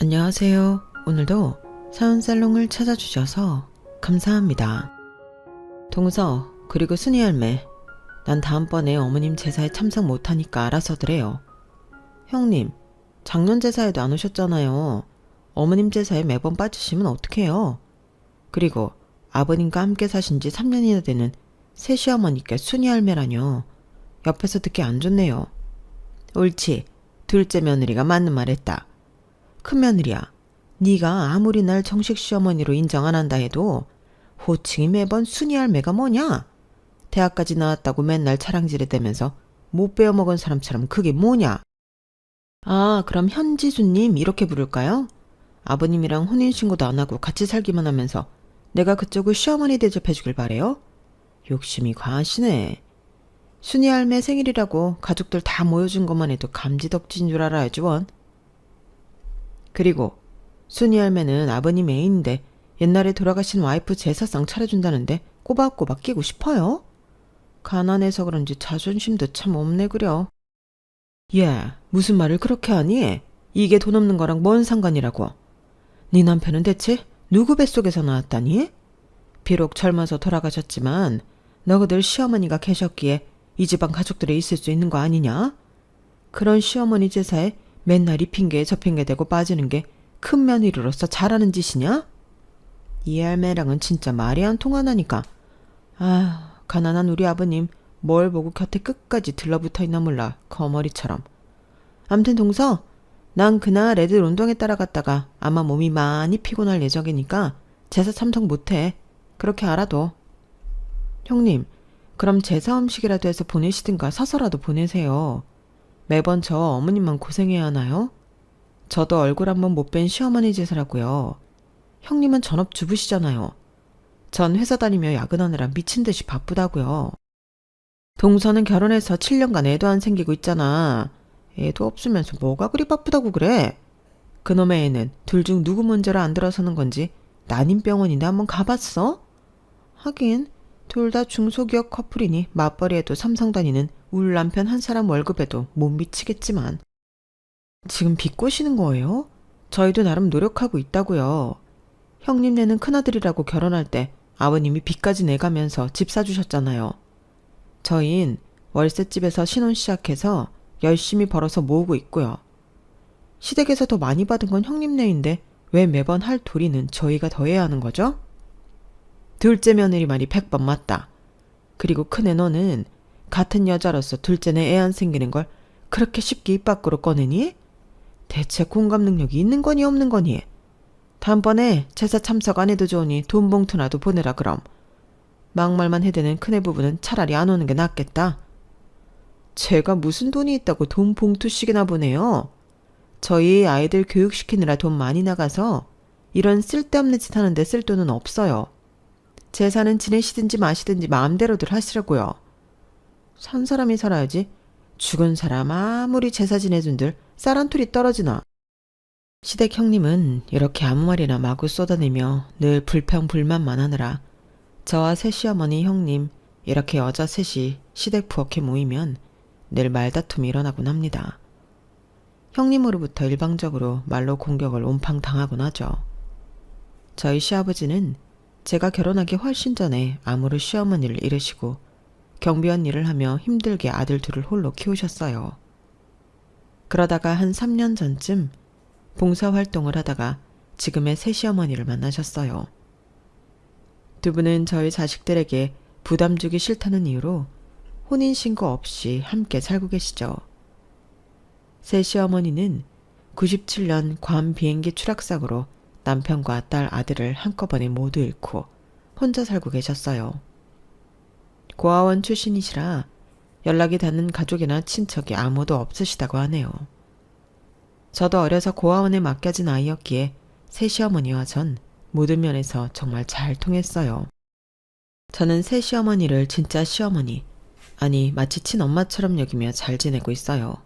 안녕하세요. 오늘도 사운살롱을 찾아주셔서 감사합니다. 동서, 그리고 순이 할매, 난 다음번에 어머님 제사에 참석 못하니까 알아서들 해요. 형님, 작년 제사에도 안 오셨잖아요. 어머님 제사에 매번 빠지시면 어떡해요? 그리고 아버님과 함께 사신 지 3년이나 되는 새 시어머니께 순이 할매라뇨. 옆에서 듣기 안 좋네요. 옳지, 둘째 며느리가 맞는 말 했다. 큰며느리야, 네가 아무리 날 정식 시어머니로 인정 안 한다 해도 호칭이 매번 순이 할매가 뭐냐? 대학까지 나왔다고 맨날 차량질해대면서 못 배워먹은 사람처럼 그게 뭐냐? 아, 그럼 현지수님 이렇게 부를까요? 아버님이랑 혼인신고도 안 하고 같이 살기만 하면서 내가 그쪽을 시어머니 대접해주길 바래요? 욕심이 과하시네. 순이 할매 생일이라고 가족들 다 모여준 것만 해도 감지덕지인 줄 알아야지 원. 그리고 순이 할매는 아버님 애인인데 옛날에 돌아가신 와이프 제사상 차려준다는데 꼬박꼬박 끼고 싶어요? 가난해서 그런지 자존심도 참 없네 그려. 야, 무슨 말을 그렇게 하니? 이게 돈 없는 거랑 뭔 상관이라고. 네 남편은 대체 누구 뱃속에서 나왔다니? 비록 젊어서 돌아가셨지만 너희들 시어머니가 계셨기에 이 집안 가족들에 있을 수 있는 거 아니냐? 그런 시어머니 제사에 맨날 이 핑계에 저 핑계 대고 빠지는 게 큰 며느리로서 잘하는 짓이냐? 이 할매랑은 진짜 말이 안 통하나니까. 아, 가난한 우리 아버님 뭘 보고 곁에 끝까지 들러붙어 있나 몰라, 거머리처럼. 암튼 동서, 난 그날 애들 운동회 따라갔다가 아마 몸이 많이 피곤할 예정이니까 제사 참석 못해. 그렇게 알아둬. 형님, 그럼 제사 음식이라도 해서 보내시든가 사서라도 보내세요. 매번 저 어머님만 고생해야 하나요? 저도 얼굴 한번 못 뵌 시어머니 제사라고요. 형님은 전업주부시잖아요. 전 회사 다니며 야근하느라 미친 듯이 바쁘다고요. 동서는 결혼해서 7년간 애도 안 생기고 있잖아. 애도 없으면서 뭐가 그리 바쁘다고 그래? 그놈의 애는 둘 중 누구 문제로 안 들어서는 건지 난임병원인데 한번 가봤어? 하긴 둘 다 중소기업 커플이니 맞벌이에도 삼성 다니는 울 남편 한 사람 월급에도 못 미치겠지만. 지금 비꼬시는 거예요? 저희도 나름 노력하고 있다고요. 형님네는 큰아들이라고 결혼할 때 아버님이 빚까지 내가면서 집 사주셨잖아요. 저흰 월세집에서 신혼 시작해서 열심히 벌어서 모으고 있고요. 시댁에서 더 많이 받은 건 형님네인데 왜 매번 할 도리는 저희가 더 해야 하는 거죠? 둘째 며느리 말이 100번 맞다. 그리고 큰애 너는 같은 여자로서 둘째네 애 안 생기는 걸 그렇게 쉽게 입 밖으로 꺼내니? 대체 공감 능력이 있는 거니 없는 거니? 다음번에 제사 참석 안 해도 좋으니 돈 봉투라도 보내라 그럼. 막말만 해대는 큰애 부부는 차라리 안 오는 게 낫겠다. 제가 무슨 돈이 있다고 돈 봉투씩이나 보내요? 저희 아이들 교육시키느라 돈 많이 나가서 이런 쓸데없는 짓 하는데 쓸 돈은 없어요. 제사는 지내시든지 마시든지 마음대로들 하시라고요. 산 사람이 살아야지. 죽은 사람 아무리 제사 지내준들 쌀 한 툴이 떨어지나. 시댁 형님은 이렇게 아무 말이나 마구 쏟아내며 늘 불평불만만 하느라 저와 새 시어머니 형님 이렇게 여자 셋이 시댁 부엌에 모이면 늘 말다툼이 일어나곤 합니다. 형님으로부터 일방적으로 말로 공격을 온팡 당하곤 하죠. 저희 시아버지는 제가 결혼하기 훨씬 전에 암으로 시어머니를 잃으시고 경비원 일을 하며 힘들게 아들 둘을 홀로 키우셨어요. 그러다가 한 3년 전쯤 봉사활동을 하다가 지금의 새 시어머니를 만나셨어요. 두 분은 저희 자식들에게 부담 주기 싫다는 이유로 혼인신고 없이 함께 살고 계시죠. 새 시어머니는 97년 괌 비행기 추락사고로 남편과 딸 아들을 한꺼번에 모두 잃고 혼자 살고 계셨어요. 고아원 출신이시라 연락이 닿는 가족이나 친척이 아무도 없으시다고 하네요. 저도 어려서 고아원에 맡겨진 아이였기에 새 시어머니와 전 모든 면에서 정말 잘 통했어요. 저는 새 시어머니를 진짜 시어머니, 아니 마치 친엄마처럼 여기며 잘 지내고 있어요.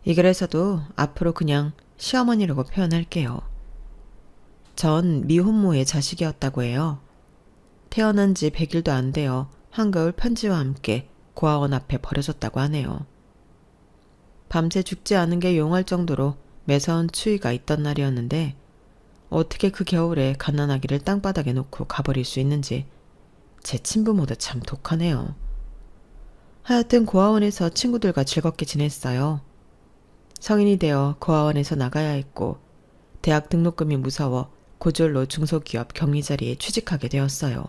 이 글에서도 앞으로 그냥 시어머니라고 표현할게요. 전 미혼모의 자식이었다고 해요. 태어난 지 100일도 안 되어 한겨울 편지와 함께 고아원 앞에 버려졌다고 하네요. 밤새 죽지 않은 게 용할 정도로 매서운 추위가 있던 날이었는데 어떻게 그 겨울에 갓난아기를 땅바닥에 놓고 가버릴 수 있는지 제 친부모도 참 독하네요. 하여튼 고아원에서 친구들과 즐겁게 지냈어요. 성인이 되어 고아원에서 나가야 했고 대학 등록금이 무서워 고졸로 중소기업 경리 자리에 취직하게 되었어요.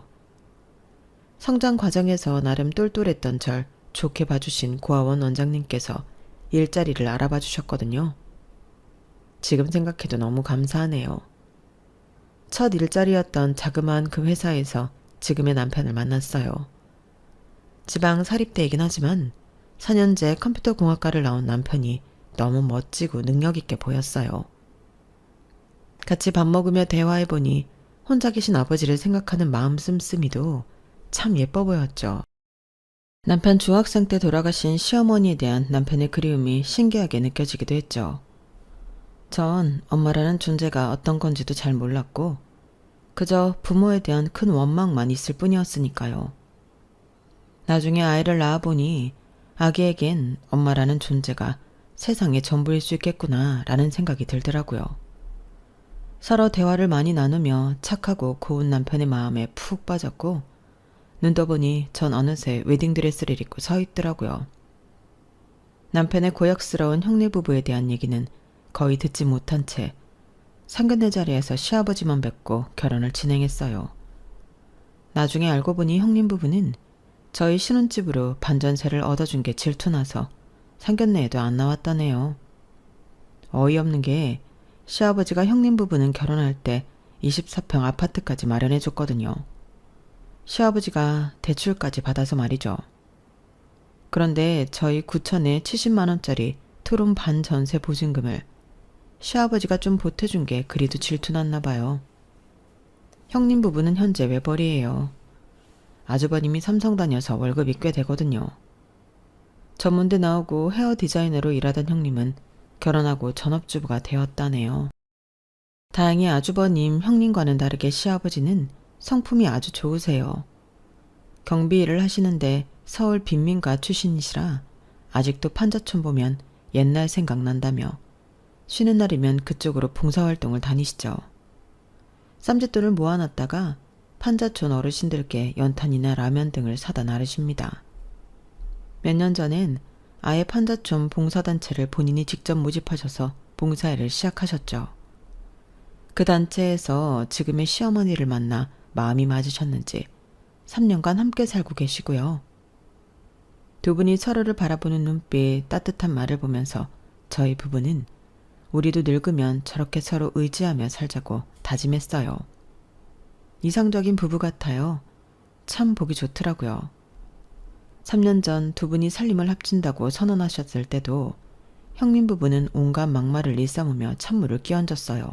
성장 과정에서 나름 똘똘했던 절 좋게 봐주신 고아원 원장님께서 일자리를 알아봐 주셨거든요. 지금 생각해도 너무 감사하네요. 첫 일자리였던 자그마한 그 회사에서 지금의 남편을 만났어요. 지방 사립대이긴 하지만 4년제 컴퓨터공학과를 나온 남편이 너무 멋지고 능력있게 보였어요. 같이 밥 먹으며 대화해보니 혼자 계신 아버지를 생각하는 마음 씀씀이도 참 예뻐 보였죠. 남편 중학생 때 돌아가신 시어머니에 대한 남편의 그리움이 신기하게 느껴지기도 했죠. 전 엄마라는 존재가 어떤 건지도 잘 몰랐고 그저 부모에 대한 큰 원망만 있을 뿐이었으니까요. 나중에 아이를 낳아보니 아기에겐 엄마라는 존재가 세상의 전부일 수 있겠구나 라는 생각이 들더라고요. 서로 대화를 많이 나누며 착하고 고운 남편의 마음에 푹 빠졌고 눈 떠보니 전 어느새 웨딩드레스를 입고 서 있더라고요. 남편의 고역스러운 형네 부부에 대한 얘기는 거의 듣지 못한 채 상견례 자리에서 시아버지만 뵙고 결혼을 진행했어요. 나중에 알고 보니 형님 부부는 저희 신혼집으로 반전세를 얻어준 게 질투나서 상견례에도 안 나왔다네요. 어이없는 게 시아버지가 형님 부부는 결혼할 때 24평 아파트까지 마련해줬거든요. 시아버지가 대출까지 받아서 말이죠. 그런데 저희 9천에 70만 원짜리 투룸 반전세 보증금을 시아버지가 좀 보태준 게 그리도 질투났나 봐요. 형님 부부는 현재 외벌이에요. 아주버님이 삼성 다녀서 월급이 꽤 되거든요. 전문대 나오고 헤어 디자이너로 일하던 형님은 결혼하고 전업주부가 되었다네요. 다행히 아주버님, 형님과는 다르게 시아버지는 성품이 아주 좋으세요. 경비 일을 하시는데 서울 빈민가 출신이시라 아직도 판자촌 보면 옛날 생각난다며 쉬는 날이면 그쪽으로 봉사활동을 다니시죠. 쌈짓돈을 모아놨다가 판자촌 어르신들께 연탄이나 라면 등을 사다 나르십니다. 몇 년 전엔 아예 판자촌 봉사단체를 본인이 직접 모집하셔서 봉사일을 시작하셨죠. 그 단체에서 지금의 시어머니를 만나 마음이 맞으셨는지 3년간 함께 살고 계시고요. 두 분이 서로를 바라보는 눈빛, 따뜻한 말을 보면서 저희 부부는 우리도 늙으면 저렇게 서로 의지하며 살자고 다짐했어요. 이상적인 부부 같아요. 참 보기 좋더라고요. 3년 전 두 분이 살림을 합친다고 선언하셨을 때도 형님 부부는 온갖 막말을 일삼으며 찬물을 끼얹었어요.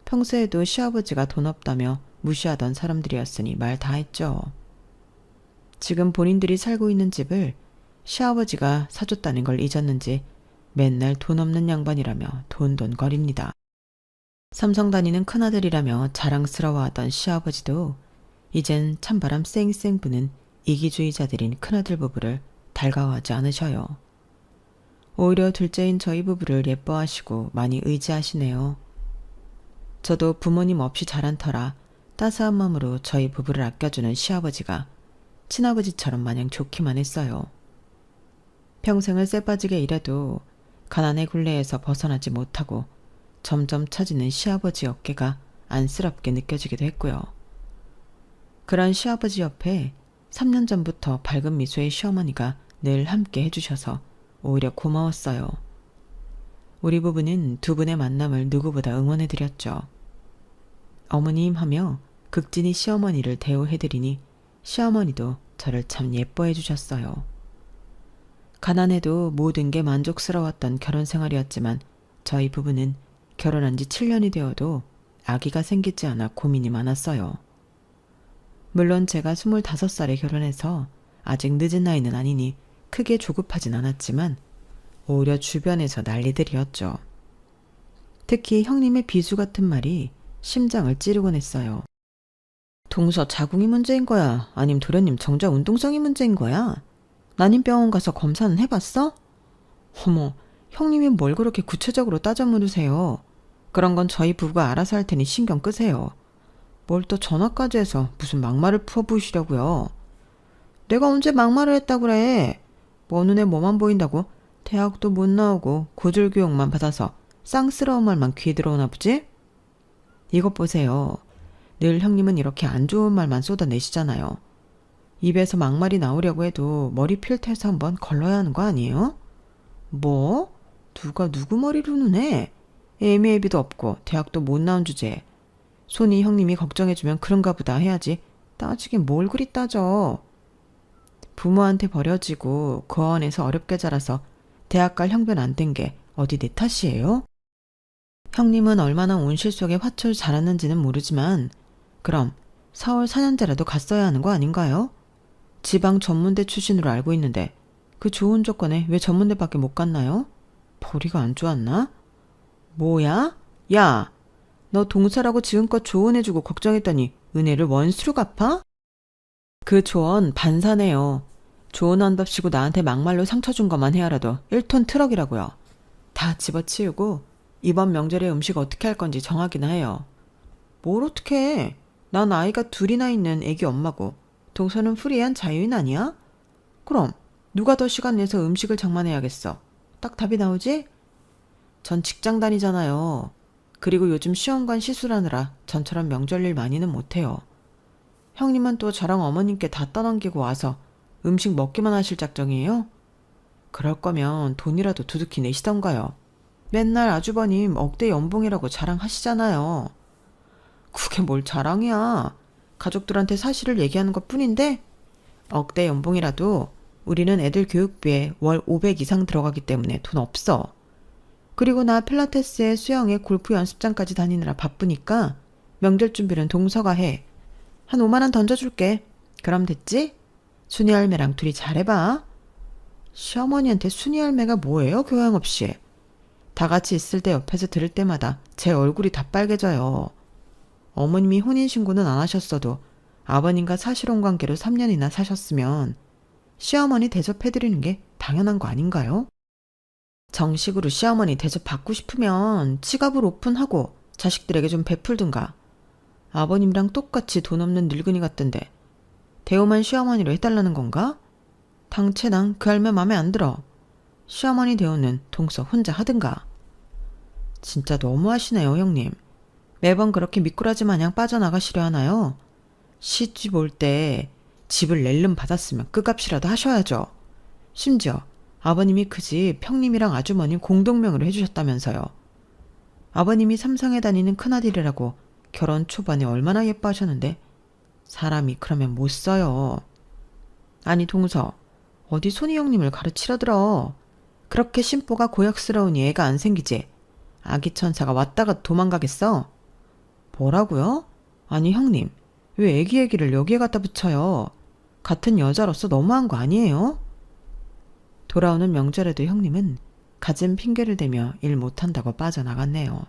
평소에도 시아버지가 돈 없다며 무시하던 사람들이었으니 말 다 했죠. 지금 본인들이 살고 있는 집을 시아버지가 사줬다는 걸 잊었는지 맨날 돈 없는 양반이라며 돈돈거립니다. 삼성 다니는 큰아들이라며 자랑스러워하던 시아버지도 이젠 찬바람 쌩쌩 부는 이기주의자들인 큰아들 부부를 달가워하지 않으셔요. 오히려 둘째인 저희 부부를 예뻐하시고 많이 의지하시네요. 저도 부모님 없이 자란 터라 따스한 마음으로 저희 부부를 아껴주는 시아버지가 친아버지처럼 마냥 좋기만 했어요. 평생을 쎄빠지게 일해도 가난의 굴레에서 벗어나지 못하고 점점 처지는 시아버지 어깨가 안쓰럽게 느껴지기도 했고요. 그런 시아버지 옆에 3년 전부터 밝은 미소의 시어머니가 늘 함께 해주셔서 오히려 고마웠어요. 우리 부부는 두 분의 만남을 누구보다 응원해드렸죠. 어머님 하며 극진히 시어머니를 대우해드리니 시어머니도 저를 참 예뻐해 주셨어요. 가난해도 모든 게 만족스러웠던 결혼 생활이었지만 저희 부부는 결혼한 지 7년이 되어도 아기가 생기지 않아 고민이 많았어요. 물론 제가 25살에 결혼해서 아직 늦은 나이는 아니니 크게 조급하진 않았지만 오히려 주변에서 난리들이었죠. 특히 형님의 비수 같은 말이 심장을 찌르곤 했어요. 동서 자궁이 문제인 거야? 아님 도련님 정자 운동성이 문제인 거야? 난임병원 가서 검사는 해봤어? 어머, 형님이 뭘 그렇게 구체적으로 따져 물으세요. 그런 건 저희 부부가 알아서 할 테니 신경 끄세요. 뭘 또 전화까지 해서 무슨 막말을 풀어부으시려고요. 내가 언제 막말을 했다고 그래. 뭐 눈에 뭐만 보인다고 대학도 못 나오고 고졸 교육만 받아서 쌍스러운 말만 귀에 들어오나 보지? 이것 보세요. 늘 형님은 이렇게 안 좋은 말만 쏟아내시잖아요. 입에서 막말이 나오려고 해도 머리 필터에서 한번 걸러야 하는 거 아니에요? 뭐? 누가 누구 머리로 눈해? 애미애비도 없고 대학도 못 나온 주제에 손이 형님이 걱정해주면 그런가 보다 해야지. 따지긴 뭘 그리 따져. 부모한테 버려지고 고아원에서 어렵게 자라서 대학 갈 형편 안 된 게 어디 내 탓이에요? 형님은 얼마나 온실 속에 화초를 자랐는지는 모르지만 그럼 서울 4년제라도 갔어야 하는 거 아닌가요? 지방 전문대 출신으로 알고 있는데 그 좋은 조건에 왜 전문대밖에 못 갔나요? 벌이가 안 좋았나? 뭐야? 야! 너 동서라고 지금껏 조언해주고 걱정했더니 은혜를 원수로 갚아? 그 조언 반사네요. 조언한답시고 나한테 막말로 상처 준 것만 헤아려도 1톤 트럭이라고요. 다 집어치우고 이번 명절에 음식 어떻게 할 건지 정하기나 해요. 뭘 어떻게 해? 난 아이가 둘이나 있는 애기 엄마고 동서는 프리한 자유인 아니야? 그럼 누가 더 시간 내서 음식을 장만해야겠어. 딱 답이 나오지? 전 직장 다니잖아요. 그리고 요즘 시험관 시술하느라 전처럼 명절 일 많이는 못해요. 형님은 또 저랑 어머님께 다 떠넘기고 와서 음식 먹기만 하실 작정이에요? 그럴 거면 돈이라도 두둑히 내시던가요. 맨날 아주버님 억대 연봉이라고 자랑하시잖아요. 그게 뭘 자랑이야. 가족들한테 사실을 얘기하는 것 뿐인데 억대 연봉이라도 우리는 애들 교육비에 월 500 이상 들어가기 때문에 돈 없어. 그리고 나 필라테스에 수영에 골프 연습장까지 다니느라 바쁘니까 명절 준비는 동서가 해. 한 5만 원 던져줄게. 그럼 됐지? 순이 할매랑 둘이 잘해봐. 시어머니한테 순이 할매가 뭐예요? 교양 없이. 다 같이 있을 때 옆에서 들을 때마다 제 얼굴이 다 빨개져요. 어머님이 혼인신고는 안 하셨어도 아버님과 사실혼 관계로 3년이나 사셨으면 시어머니 대접해드리는 게 당연한 거 아닌가요? 정식으로 시어머니 대접 받고 싶으면 지갑을 오픈하고 자식들에게 좀 베풀든가. 아버님이랑 똑같이 돈 없는 늙은이 같던데 대우만 시어머니로 해달라는 건가? 당최 난 그 할매 맘에 안 들어. 시어머니 대우는 동서 혼자 하든가. 진짜 너무하시네요, 형님. 매번 그렇게 미꾸라지 마냥 빠져나가시려 하나요? 시집 올 때 집을 낼름 받았으면 끝값이라도 하셔야죠. 심지어 아버님이 그 집 형님이랑 아주머니 공동명의로 해주셨다면서요. 아버님이 삼성에 다니는 큰아들이라고 결혼 초반에 얼마나 예뻐하셨는데 사람이 그러면 못 써요. 아니 동서, 어디 손이 형님을 가르치려 들어. 그렇게 심보가 고약스러우니 애가 안 생기지. 아기 천사가 왔다가 도망가겠어? 뭐라고요? 아니 형님, 왜 애기 얘기를 여기에 갖다 붙여요? 같은 여자로서 너무한 거 아니에요? 돌아오는 명절에도 형님은 갖은 핑계를 대며 일 못한다고 빠져나갔네요.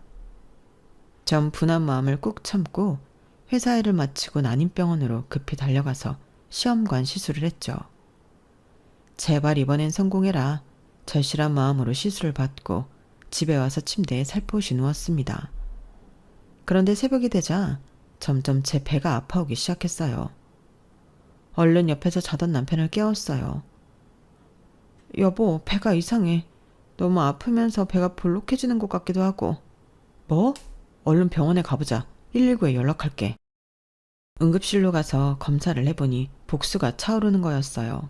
전 분한 마음을 꾹 참고 회사 일을 마치고 난임병원으로 급히 달려가서 시험관 시술을 했죠. 제발 이번엔 성공해라. 절실한 마음으로 시술을 받고 집에 와서 침대에 살포시 누웠습니다. 그런데 새벽이 되자 점점 제 배가 아파오기 시작했어요. 얼른 옆에서 자던 남편을 깨웠어요. 여보, 배가 이상해. 너무 아프면서 배가 볼록해지는 것 같기도 하고. 뭐? 얼른 병원에 가보자. 119에 연락할게. 응급실로 가서 검사를 해보니 복수가 차오르는 거였어요.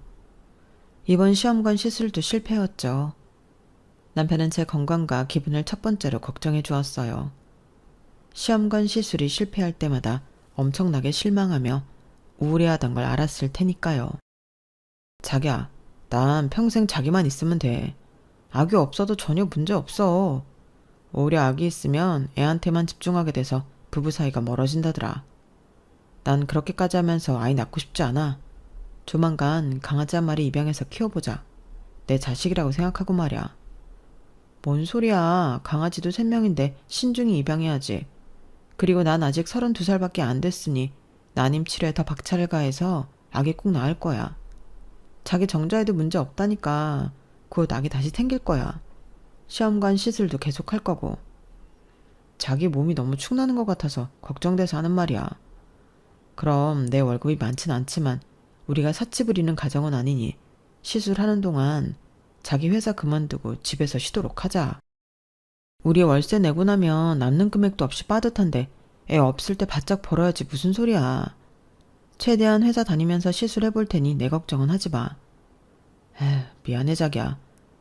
이번 시험관 시술도 실패였죠. 남편은 제 건강과 기분을 첫 번째로 걱정해 주었어요. 시험관 시술이 실패할 때마다 엄청나게 실망하며 우울해하던 걸 알았을 테니까요. 자기야, 난 평생 자기만 있으면 돼. 아기 없어도 전혀 문제 없어. 오히려 아기 있으면 애한테만 집중하게 돼서 부부 사이가 멀어진다더라. 난 그렇게까지 하면서 아이 낳고 싶지 않아. 조만간 강아지 한 마리 입양해서 키워보자. 내 자식이라고 생각하고 말이야. 뭔 소리야. 강아지도 3명인데 신중히 입양해야지. 그리고 난 아직 32살밖에 안 됐으니 난임 치료에 더 박차를 가해서 아기 꼭 낳을 거야. 자기 정자에도 문제 없다니까 곧 아기 다시 생길 거야. 시험관 시술도 계속 할 거고. 자기 몸이 너무 축나는 것 같아서 걱정돼서 하는 말이야. 그럼 내 월급이 많진 않지만 우리가 사치 부리는 가정은 아니니 시술하는 동안 자기 회사 그만두고 집에서 쉬도록 하자. 우리 월세 내고 나면 남는 금액도 없이 빠듯한데 애 없을 때 바짝 벌어야지 무슨 소리야. 최대한 회사 다니면서 시술해볼 테니 내 걱정은 하지 마. 에휴, 미안해 자기야.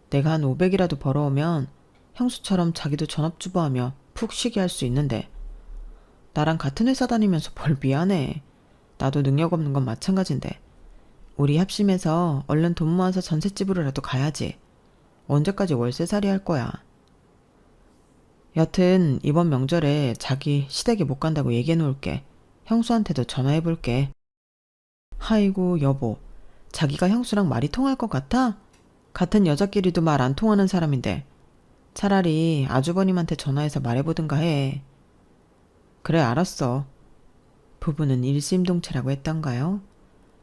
내가 한 500이라도 벌어오면 형수처럼 자기도 전업주부하며 푹 쉬게 할 수 있는데 나랑 같은 회사 다니면서 뭘 미안해. 나도 능력 없는 건 마찬가지인데 우리 합심해서 얼른 돈 모아서 전셋집으로라도 가야지. 언제까지 월세살이 할 거야. 여튼 이번 명절에 자기 시댁에 못 간다고 얘기해 놓을게. 형수한테도 전화해 볼게. 아이고 여보, 자기가 형수랑 말이 통할 것 같아? 같은 여자끼리도 말 안 통하는 사람인데 차라리 아주버님한테 전화해서 말해보든가 해. 그래 알았어. 부부는 일심동체라고 했던가요?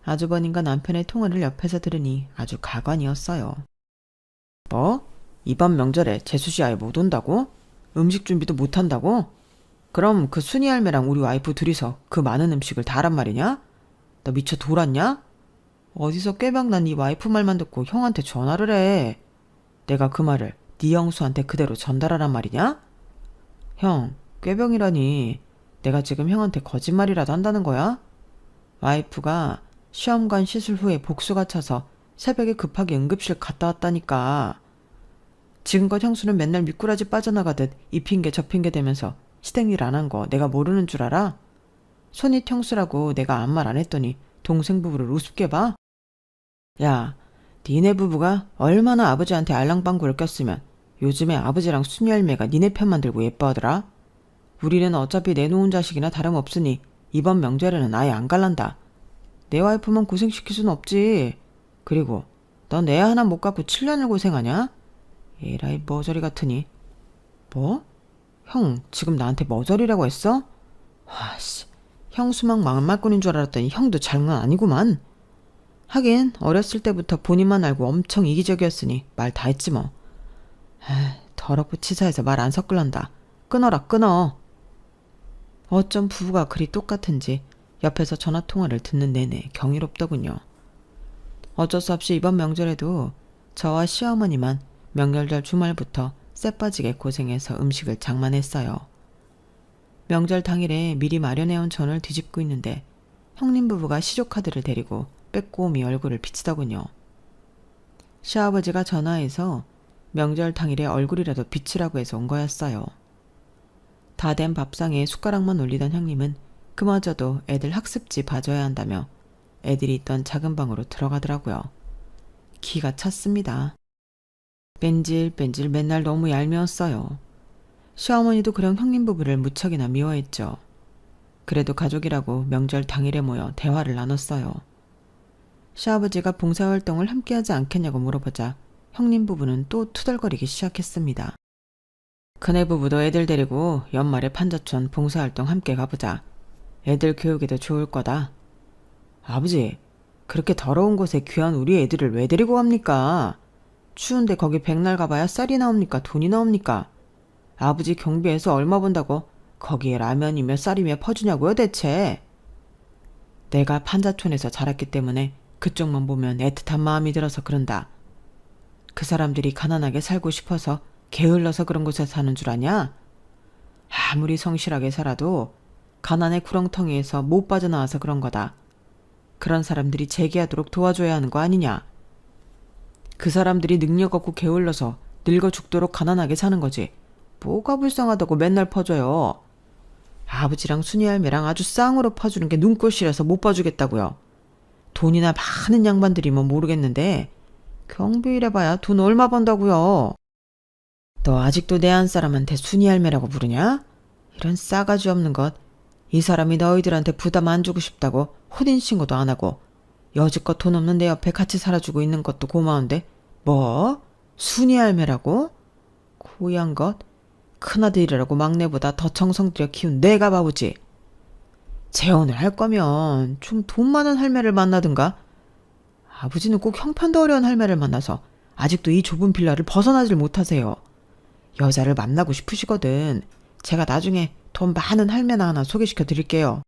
아주버님과 남편의 통화를 옆에서 들으니 아주 가관이었어요. 뭐? 이번 명절에 재수씨 아예 못 온다고? 음식 준비도 못 한다고? 그럼 그 순이 할매랑 우리 와이프 둘이서 그 많은 음식을 다 하란 말이냐? 너 미쳐 돌았냐? 어디서 꾀병난 네 와이프 말만 듣고 형한테 전화를 해. 내가 그 말을 네 형수한테 그대로 전달하란 말이냐? 형, 꾀병이라니. 내가 지금 형한테 거짓말이라도 한다는 거야? 와이프가 시험관 시술 후에 복수가 차서 새벽에 급하게 응급실 갔다 왔다니까. 지금껏 형수는 맨날 미꾸라지 빠져나가듯 이 핑계 저 핑계 대면서 시댁 일 안 한 거 내가 모르는 줄 알아? 손윗 형수라고 내가 아무 말 안 했더니 동생 부부를 우습게 봐? 야, 니네 부부가 얼마나 아버지한테 알랑방구를 꼈으면 요즘에 아버지랑 순이 할매가 니네 편만 들고 예뻐하더라? 우리는 어차피 내놓은 자식이나 다름없으니 이번 명절에는 아예 안 갈란다. 내 와이프만 고생시킬 순 없지. 그리고 넌 애 하나 못 갖고 7년을 고생하냐? 에라이 머저리 같으니. 뭐? 형 지금 나한테 머저리라고 했어? 와씨, 형수막 막말꾼인 줄 알았더니 형도 장난 아니구만. 하긴 어렸을 때부터 본인만 알고 엄청 이기적이었으니 말 다 했지 뭐. 더럽고 치사해서 말 안 섞을란다. 끊어라 끊어. 어쩜 부부가 그리 똑같은지 옆에서 전화통화를 듣는 내내 경이롭더군요. 어쩔 수 없이 이번 명절에도 저와 시어머니만 명절절 주말부터 쎄빠지게 고생해서 음식을 장만했어요. 명절 당일에 미리 마련해온 전을 뒤집고 있는데 형님 부부가 시조카드를 데리고 빼꼼히 얼굴을 비치더군요. 시아버지가 전화해서 명절 당일에 얼굴이라도 비치라고 해서 온 거였어요. 다 된 밥상에 숟가락만 올리던 형님은 그마저도 애들 학습지 봐줘야 한다며 애들이 있던 작은 방으로 들어가더라고요. 기가 찼습니다. 뺀질뺀질 맨날 너무 얄미웠어요. 시어머니도 그런 형님 부부를 무척이나 미워했죠. 그래도 가족이라고 명절 당일에 모여 대화를 나눴어요. 시아버지가 봉사활동을 함께하지 않겠냐고 물어보자 형님 부부는 또 투덜거리기 시작했습니다. 큰애 부부도 애들 데리고 연말에 판자촌 봉사활동 함께 가보자. 애들 교육에도 좋을 거다. 아버지, 그렇게 더러운 곳에 귀한 우리 애들을 왜 데리고 갑니까? 추운데 거기 백날 가봐야 쌀이 나옵니까? 돈이 나옵니까? 아버지 경비해서 얼마 번다고 거기에 라면이며 쌀이며 퍼주냐고요 대체? 내가 판자촌에서 자랐기 때문에 그쪽만 보면 애틋한 마음이 들어서 그런다. 그 사람들이 가난하게 살고 싶어서 게을러서 그런 곳에 사는 줄 아냐? 아무리 성실하게 살아도 가난의 구렁텅이에서 못 빠져나와서 그런 거다. 그런 사람들이 재기하도록 도와줘야 하는 거 아니냐? 그 사람들이 능력 없고 게을러서 늙어 죽도록 가난하게 사는 거지. 뭐가 불쌍하다고 맨날 퍼줘요. 아버지랑 순이 할매랑 아주 쌍으로 퍼주는 게 눈꼴시려서 못 봐주겠다고요. 돈이나 많은 양반들이면 모르겠는데 경비일해봐야 돈 얼마 번다고요. 너 아직도 내 안 사람한테 순이 할매라고 부르냐? 이런 싸가지 없는 것. 이 사람이 너희들한테 부담 안 주고 싶다고 혼인신고도 안 하고 여지껏 돈 없는 내 옆에 같이 살아주고 있는 것도 고마운데 뭐? 순이 할매라고? 고얀 것. 큰아들이라고 막내보다 더 정성 들여 키운 내가 바보지. 재혼을 할 거면 좀 돈 많은 할매를 만나든가. 아버지는 꼭 형편도 어려운 할매를 만나서 아직도 이 좁은 빌라를 벗어나질 못하세요. 여자를 만나고 싶으시거든. 제가 나중에 돈 많은 할매나 하나 소개시켜 드릴게요.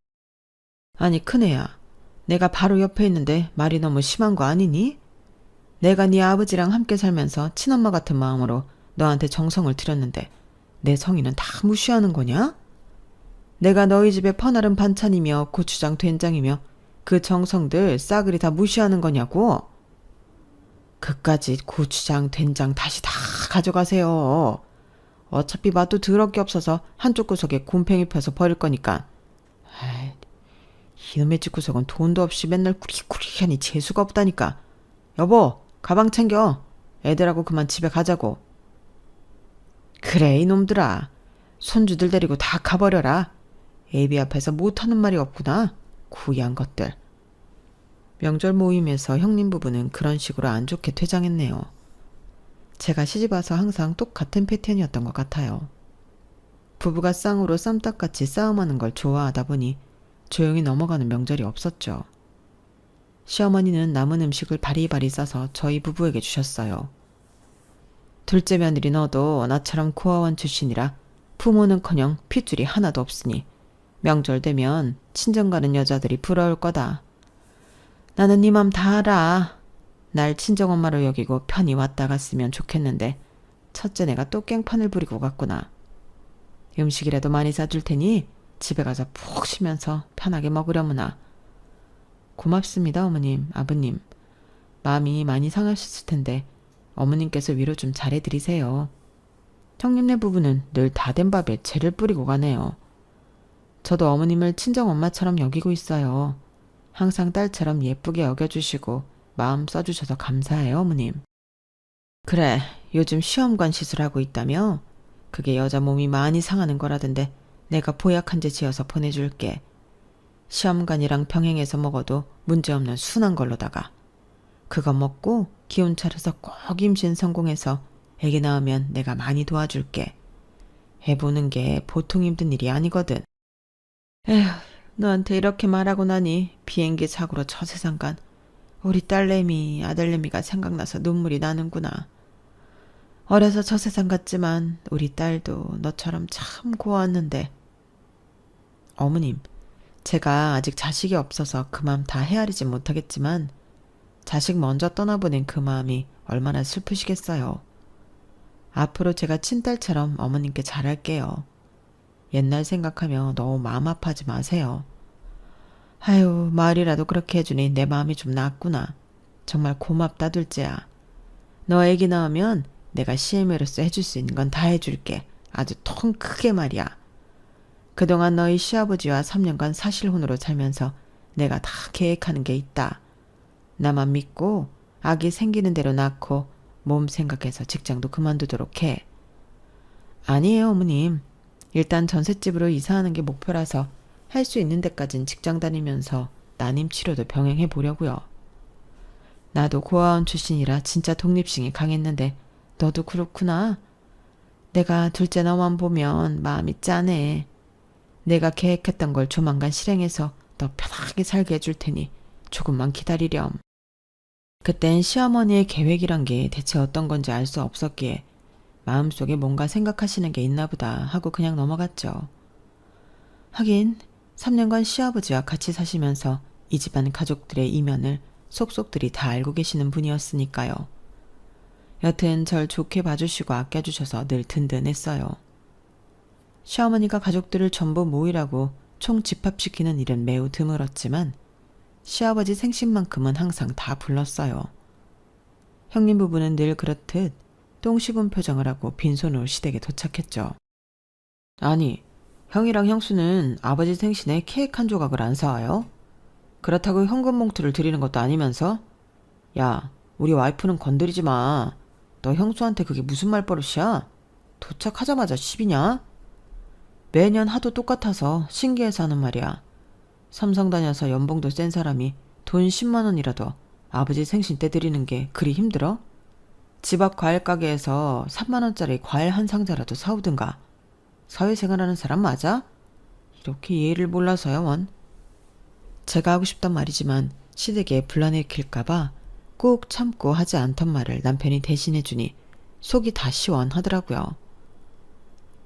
아니 큰애야, 내가 바로 옆에 있는데 말이 너무 심한 거 아니니? 내가 네 아버지랑 함께 살면서 친엄마 같은 마음으로 너한테 정성을 들였는데 내 성의는 다 무시하는 거냐? 내가 너희 집에 퍼나른 반찬이며 고추장 된장이며 그 정성들 싸그리 다 무시하는 거냐고? 그까짓 고추장 된장 다시 다 가져가세요. 어차피 맛도 더럽게 없어서 한쪽 구석에 곰팡이 펴서 버릴 거니까. 아이, 이놈의 집구석은 돈도 없이 맨날 꾸리꾸리하니 재수가 없다니까. 여보, 가방 챙겨. 애들하고 그만 집에 가자고. 그래 이놈들아. 손주들 데리고 다 가버려라. 애비 앞에서 못하는 말이 없구나. 구이한 것들. 명절 모임에서 형님 부부는 그런 식으로 안 좋게 퇴장했네요. 제가 시집와서 항상 똑같은 패턴이었던 것 같아요. 부부가 쌍으로 쌈딱같이 싸움하는 걸 좋아하다 보니 조용히 넘어가는 명절이 없었죠. 시어머니는 남은 음식을 바리바리 싸서 저희 부부에게 주셨어요. 둘째 며느리 너도 나처럼 고아원 출신이라 부모는커녕 핏줄이 하나도 없으니 명절 되면 친정 가는 여자들이 부러울 거다. 나는 네 맘 다 알아. 날 친정엄마로 여기고 편히 왔다 갔으면 좋겠는데 첫째 내가 또 깽판을 부리고 갔구나. 음식이라도 많이 사줄 테니 집에 가서 푹 쉬면서 편하게 먹으려무나. 고맙습니다 어머님, 아버님. 마음이 많이 상하셨을 텐데 어머님께서 위로 좀 잘해드리세요. 형님네 부부는 늘 다 된 밥에 재를 뿌리고 가네요. 저도 어머님을 친정엄마처럼 여기고 있어요. 항상 딸처럼 예쁘게 여겨주시고 마음 써주셔서 감사해요 어머님. 그래, 요즘 시험관 시술하고 있다며? 그게 여자 몸이 많이 상하는 거라던데 내가 보약한제 지어서 보내줄게. 시험관이랑 병행해서 먹어도 문제없는 순한 걸로다가 그거 먹고 기운 차려서 꼭 임신 성공해서 애기 낳으면 내가 많이 도와줄게. 해보는 게 보통 힘든 일이 아니거든. 에휴, 너한테 이렇게 말하고 나니 비행기 사고로 저 세상 간 우리 딸내미, 아들내미가 생각나서 눈물이 나는구나. 어려서 저 세상 갔지만 우리 딸도 너처럼 참 고왔는데. 어머님, 제가 아직 자식이 없어서 그 마음 다 헤아리진 못하겠지만 자식 먼저 떠나보낸 그 마음이 얼마나 슬프시겠어요. 앞으로 제가 친딸처럼 어머님께 잘할게요. 옛날 생각하며 너무 마음 아파하지 마세요. 아유, 말이라도 그렇게 해주니 내 마음이 좀 낫구나. 정말 고맙다 둘째야. 너 애기 낳으면 내가 CM으로서 해줄 수 있는 건 다 해줄게. 아주 통 크게 말이야. 그동안 너희 시아버지와 3년간 사실혼으로 살면서 내가 다 계획하는 게 있다. 나만 믿고 아기 생기는 대로 낳고 몸 생각해서 직장도 그만두도록 해. 아니에요 어머님. 일단 전셋집으로 이사하는 게 목표라서 할 수 있는 데까진 직장 다니면서 난임 치료도 병행해 보려고요. 나도 고아원 출신이라 진짜 독립심이 강했는데 너도 그렇구나. 내가 둘째 너만 보면 마음이 짠해. 내가 계획했던 걸 조만간 실행해서 너 편하게 살게 해줄 테니 조금만 기다리렴. 그땐 시어머니의 계획이란 게 대체 어떤 건지 알 수 없었기에 마음속에 뭔가 생각하시는 게 있나 보다 하고 그냥 넘어갔죠. 하긴 3년간 시아버지와 같이 사시면서 이 집안 가족들의 이면을 속속들이 다 알고 계시는 분이었으니까요. 여튼 절 좋게 봐주시고 아껴주셔서 늘 든든했어요. 시어머니가 가족들을 전부 모이라고 총 집합시키는 일은 매우 드물었지만 시아버지 생신만큼은 항상 다 불렀어요. 형님 부부는 늘 그렇듯 똥 씹은 표정을 하고 빈손으로 시댁에 도착했죠. 아니, 형이랑 형수는 아버지 생신에 케이크 한 조각을 안 사와요? 그렇다고 현금 봉투를 드리는 것도 아니면서? 야, 우리 와이프는 건드리지 마. 너 형수한테 그게 무슨 말버릇이야? 도착하자마자 시비냐? 매년 하도 똑같아서 신기해서 하는 말이야. 삼성 다녀서 연봉도 센 사람이 돈 10만 원이라도 아버지 생신 때 드리는 게 그리 힘들어? 집 앞 과일 가게에서 3만 원짜리 과일 한 상자라도 사오든가. 사회생활하는 사람 맞아? 이렇게 예의를 몰라서요 원. 제가 하고 싶단 말이지만 시댁에 불안일으킬까봐 꼭 참고 하지 않던 말을 남편이 대신해주니 속이 다 시원하더라고요.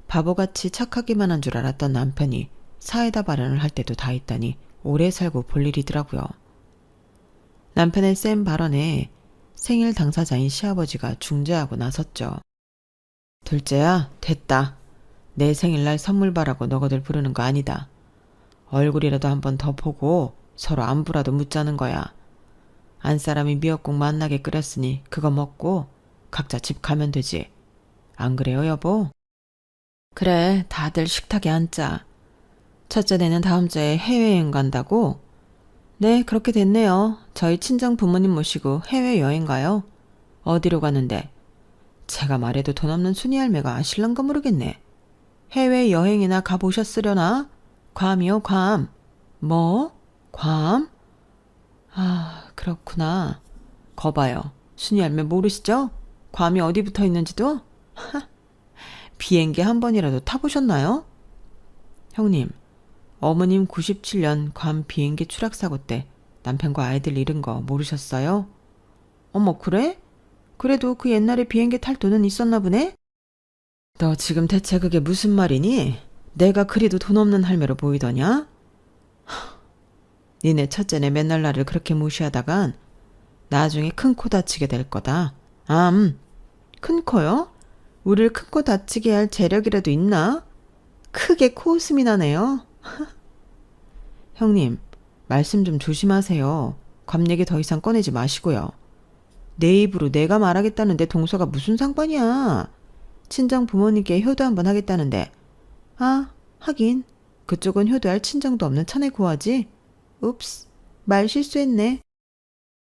바보같이 착하기만 한 줄 알았던 남편이 사이다 발언을 할 때도 다 있다니 오래 살고 볼 일이더라고요. 남편의 센 발언에 생일 당사자인 시아버지가 중재하고 나섰죠. 둘째야, 됐다. 내 생일날 선물 바라고 너거들 부르는 거 아니다. 얼굴이라도 한번 더 보고 서로 안부라도 묻자는 거야. 안사람이 미역국 맛나게 끓였으니 그거 먹고 각자 집 가면 되지. 안 그래요, 여보? 그래, 다들 식탁에 앉자. 첫째네는 다음 주에 해외여행 간다고? 네, 그렇게 됐네요. 저희 친정 부모님 모시고 해외여행 가요. 어디로 가는데? 제가 말해도 돈 없는 순이 할매가 아실란가 모르겠네. 해외여행이나 가보셨으려나? 괌이요, 괌. 뭐? 괌? 아, 그렇구나. 거봐요. 순이 할매 모르시죠? 괌이 어디 붙어 있는지도? 비행기 한 번이라도 타보셨나요? 형님, 어머님 97년 괌 비행기 추락사고 때 남편과 아이들 잃은 거 모르셨어요? 어머, 그래? 그래도 그 옛날에 비행기 탈 돈은 있었나 보네? 너 지금 대체 그게 무슨 말이니? 내가 그리도 돈 없는 할매로 보이더냐? 니네 첫째네 맨날 나를 그렇게 무시하다간 나중에 큰 코 다치게 될 거다. 큰 코요? 우릴 큰 코 다치게 할 재력이라도 있나? 크게 코웃음이 나네요. 형님, 말씀 좀 조심하세요. 괌 얘기 더 이상 꺼내지 마시고요. 내 입으로 내가 말하겠다는데 동서가 무슨 상관이야. 친정 부모님께 효도 한번 하겠다는데. 아, 하긴 그쪽은 효도할 친정도 없는 천의 고아지. 읍스, 말 실수했네.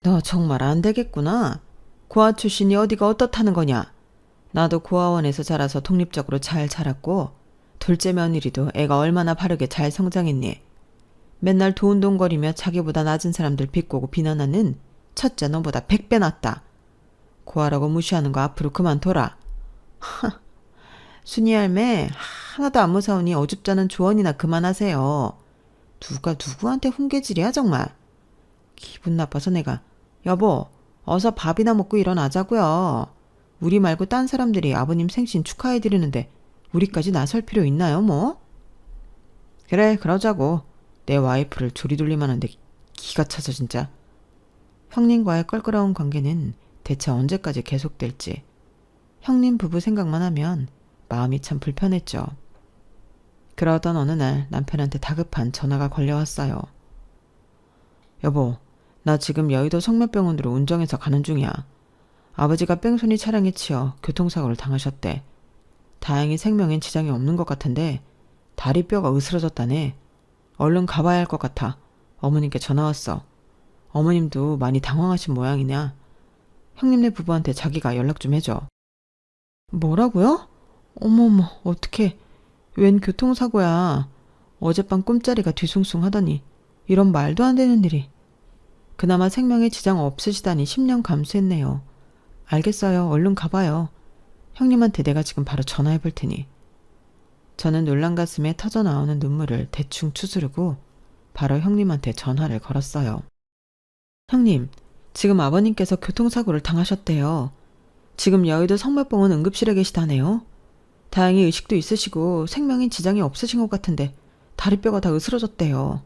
너 정말 안 되겠구나. 고아 출신이 어디가 어떻다는 거냐. 나도 고아원에서 자라서 독립적으로 잘 자랐고 둘째 며느리도 애가 얼마나 바르게 잘 성장했니. 맨날 도운동거리며 자기보다 낮은 사람들 비꼬고 비난하는 첫째 너보다 100배 낫다. 고아라고 무시하는 거 앞으로 그만둬라. 순이 할매 하나도 안 무서우니 어줍잖은 조언이나 그만하세요. 누가 누구한테 훈계질이야 정말. 기분 나빠서 내가 여보 어서 밥이나 먹고 일어나자고요. 우리 말고 딴 사람들이 아버님 생신 축하해드리는데 우리까지 나설 필요 있나요 뭐? 그래 그러자고. 내 와이프를 조리돌림 하는데 기가 차서 진짜. 형님과의 껄끄러운 관계는 대체 언제까지 계속될지 형님 부부 생각만 하면 마음이 참 불편했죠. 그러던 어느 날 남편한테 다급한 전화가 걸려왔어요. 여보, 나 지금 여의도 성묘병원으로 운정해서 가는 중이야. 아버지가 뺑소니 차량에 치여 교통사고를 당하셨대. 다행히 생명엔 지장이 없는 것 같은데 다리뼈가 으스러졌다네. 얼른 가봐야 할 것 같아. 어머님께 전화 왔어. 어머님도 많이 당황하신 모양이냐. 형님네 부부한테 자기가 연락 좀 해줘. 뭐라고요? 어머머 어떡해. 웬 교통사고야. 어젯밤 꿈자리가 뒤숭숭 하더니 이런 말도 안 되는 일이. 그나마 생명에 지장 없으시다니 10년 감수했네요. 알겠어요. 얼른 가봐요. 형님한테 내가 지금 바로 전화해 볼 테니. 저는 놀란 가슴에 터져나오는 눈물을 대충 추스르고 바로 형님한테 전화를 걸었어요. 형님, 지금 아버님께서 교통사고를 당하셨대요. 지금 여의도 성묘병원 응급실에 계시다네요. 다행히 의식도 있으시고 생명에 지장이 없으신 것 같은데 다리뼈가 다 으스러졌대요.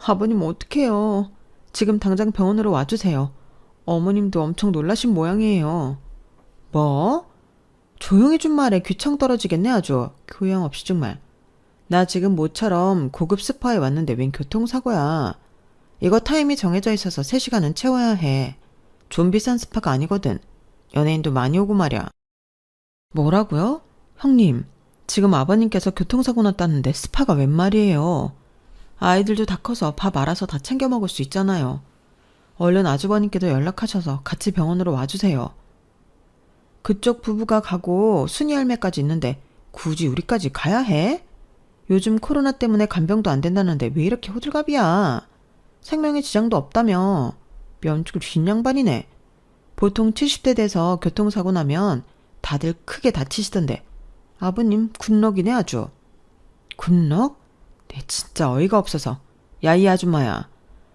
아버님 어떡해요. 지금 당장 병원으로 와주세요. 어머님도 엄청 놀라신 모양이에요. 뭐? 조용히 좀 말해. 귀청 떨어지겠네 아주. 교양 없이 정말. 나 지금 모처럼 고급 스파에 왔는데 웬 교통사고야. 이거 타임이 정해져 있어서 3시간은 채워야 해. 좀 비싼 스파가 아니거든. 연예인도 많이 오고 말이야. 뭐라고요? 형님, 지금 아버님께서 교통사고 났다는데 스파가 웬 말이에요. 아이들도 다 커서 밥 알아서 다 챙겨 먹을 수 있잖아요. 얼른 아주버님께도 연락하셔서 같이 병원으로 와주세요. 그쪽 부부가 가고 순이 할매까지 있는데 굳이 우리까지 가야 해? 요즘 코로나 때문에 간병도 안 된다는데 왜 이렇게 호들갑이야. 생명에 지장도 없다며. 면죽을 쥔 양반이네. 보통 70대 돼서 교통사고 나면 다들 크게 다치시던데 아버님 굿럭이네 아주. 굿럭? 네 진짜 어이가 없어서. 야 이 아줌마야.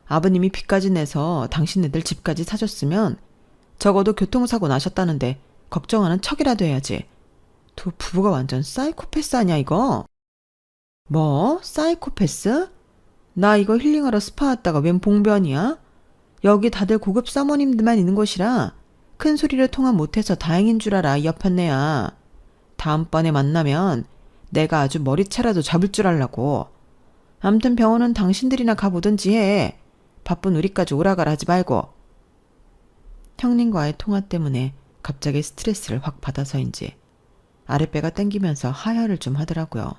아버님이 빚까지 내서 당신네들 집까지 사줬으면 적어도 교통사고 나셨다는데 걱정하는 척이라도 해야지. 두 부부가 완전 사이코패스 아니야, 이거? 뭐? 사이코패스? 나 이거 힐링하러 스파 왔다가 웬 봉변이야? 여기 다들 고급 사모님들만 있는 곳이라 큰 소리를 통화 못해서 다행인 줄 알아, 이 옆판내야. 다음번에 만나면 내가 아주 머리채라도 잡을 줄 알라고. 암튼 병원은 당신들이나 가보든지 해. 바쁜 우리까지 오라가라 하지 말고. 형님과의 통화 때문에 갑자기 스트레스를 확 받아서인지 아랫배가 땡기면서 하혈을 좀 하더라고요.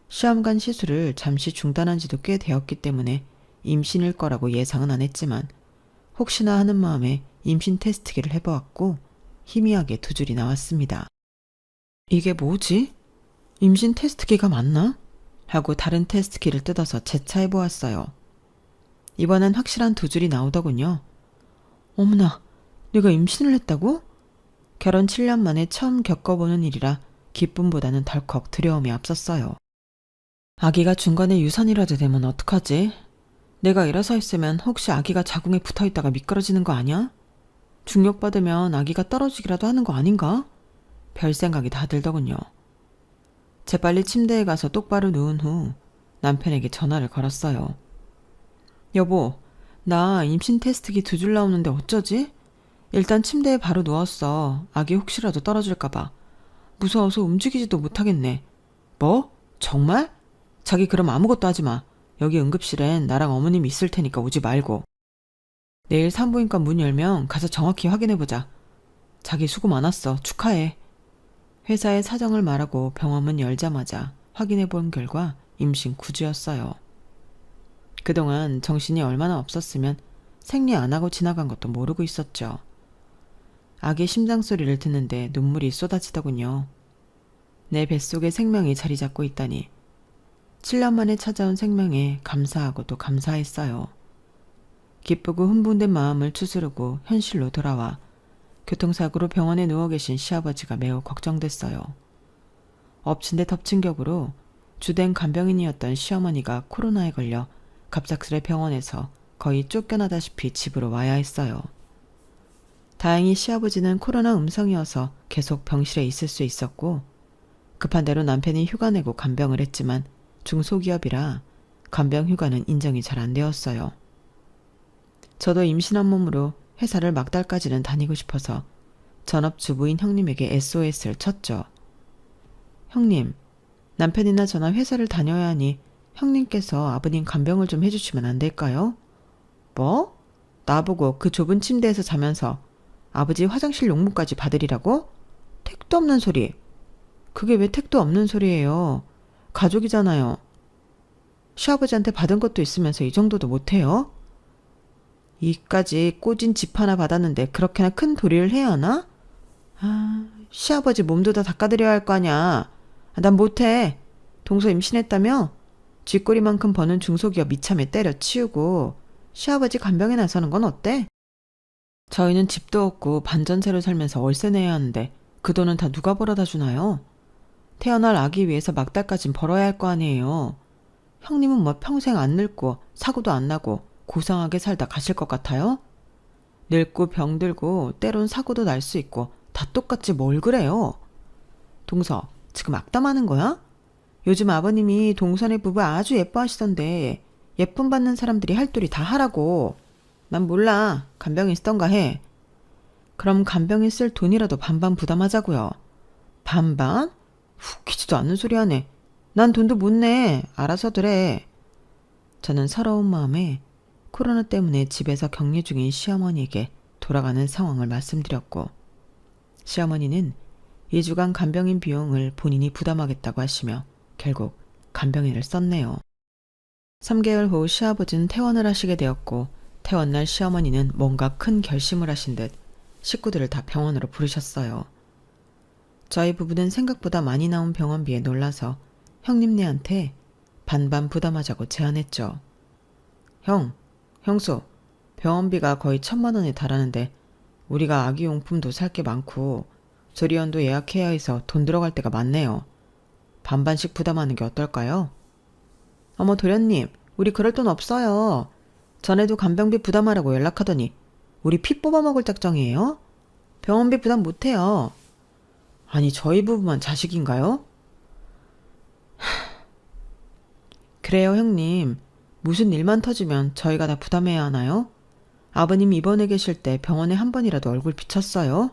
시험관 시술을 잠시 중단한 지도 꽤 되었기 때문에 임신일 거라고 예상은 안 했지만 혹시나 하는 마음에 임신 테스트기를 해보았고 희미하게 두 줄이 나왔습니다. 이게 뭐지? 임신 테스트기가 맞나? 하고 다른 테스트기를 뜯어서 재차해보았어요. 이번엔 확실한 두 줄이 나오더군요. 어머나, 내가 임신을 했다고? 결혼 7년 만에 처음 겪어보는 일이라 기쁨보다는 덜컥 두려움이 앞섰어요. 아기가 중간에 유산이라도 되면 어떡하지? 내가 일어서 있으면 혹시 아기가 자궁에 붙어있다가 미끄러지는 거 아니야? 중력받으면 아기가 떨어지기라도 하는 거 아닌가? 별 생각이 다 들더군요. 재빨리 침대에 가서 똑바로 누운 후 남편에게 전화를 걸었어요. 여보, 나 임신 테스트기 두 줄 나오는데 어쩌지? 일단 침대에 바로 누웠어. 아기 혹시라도 떨어질까봐. 무서워서 움직이지도 못하겠네. 뭐? 정말? 자기 그럼 아무것도 하지 마. 여기 응급실엔 나랑 어머님 있을 테니까 오지 말고. 내일 산부인과 문 열면 가서 정확히 확인해보자. 자기 수고 많았어. 축하해. 회사에 사정을 말하고 병원 문 열자마자 확인해본 결과 임신 9주였어요. 그동안 정신이 얼마나 없었으면 생리 안 하고 지나간 것도 모르고 있었죠. 아기 심장 소리를 듣는데 눈물이 쏟아지더군요. 내 뱃속에 생명이 자리 잡고 있다니 7년 만에 찾아온 생명에 감사하고 또 감사했어요. 기쁘고 흥분된 마음을 추스르고 현실로 돌아와 교통사고로 병원에 누워 계신 시아버지가 매우 걱정됐어요. 엎친 데 덮친 격으로 주된 간병인이었던 시어머니가 코로나에 걸려 갑작스레 병원에서 거의 쫓겨나다시피 집으로 와야 했어요. 다행히 시아버지는 코로나 음성이어서 계속 병실에 있을 수 있었고 급한 대로 남편이 휴가 내고 간병을 했지만 중소기업이라 간병 휴가는 인정이 잘 안 되었어요. 저도 임신한 몸으로 회사를 막달까지는 다니고 싶어서 전업주부인 형님에게 SOS를 쳤죠. 형님, 남편이나 저나 회사를 다녀야 하니 형님께서 아버님 간병을 좀 해주시면 안 될까요? 뭐? 나보고 그 좁은 침대에서 자면서 아버지 화장실 용무까지 받으리라고? 택도 없는 소리. 그게 왜 택도 없는 소리예요? 가족이잖아요. 시아버지한테 받은 것도 있으면서 이 정도도 못해요? 이까지 꼬진 집 하나 받았는데 그렇게나 큰 도리를 해야 하나? 아, 시아버지 몸도 다 닦아드려야 할 거 아냐. 난 못해. 동서 임신했다며? 쥐꼬리만큼 버는 중소기업 이참에 때려치우고 시아버지 간병에 나서는 건 어때? 저희는 집도 없고 반전세로 살면서 월세 내야 하는데 그 돈은 다 누가 벌어다 주나요? 태어날 아기 위해서 막달까진 벌어야 할 거 아니에요. 형님은 뭐 평생 안 늙고 사고도 안 나고 고상하게 살다 가실 것 같아요? 늙고 병들고 때론 사고도 날 수 있고 다 똑같지 뭘 그래요? 동서, 지금 악담하는 거야? 요즘 아버님이 동선의 부부 아주 예뻐하시던데 예쁨 받는 사람들이 할 도리 다 하라고. 난 몰라. 간병인 쓰던가 해. 그럼 간병인 쓸 돈이라도 반반 부담하자고요. 반반? 웃기지도 않는 소리 하네. 난 돈도 못 내. 알아서들 해. 저는 서러운 마음에 코로나 때문에 집에서 격리 중인 시어머니에게 돌아가는 상황을 말씀드렸고 시어머니는 2주간 간병인 비용을 본인이 부담하겠다고 하시며 결국 간병인을 썼네요. 3개월 후 시아버지는 퇴원을 하시게 되었고 퇴원날 시어머니는 뭔가 큰 결심을 하신 듯 식구들을 다 병원으로 부르셨어요. 저희 부부는 생각보다 많이 나온 병원비에 놀라서 형님네한테 반반 부담하자고 제안했죠. 형수, 병원비가 거의 1,000만 원에 달하는데 우리가 아기용품도 살 게 많고 조리원도 예약해야 해서 돈 들어갈 때가 많네요. 반반씩 부담하는 게 어떨까요? 어머 도련님, 우리 그럴 돈 없어요. 전에도 간병비 부담하라고 연락하더니 우리 피 뽑아먹을 작정이에요? 병원비 부담 못해요. 아니, 저희 부부만 자식인가요? 그래요, 형님. 무슨 일만 터지면 저희가 다 부담해야 하나요? 아버님 입원해 계실 때 병원에 한 번이라도 얼굴 비쳤어요?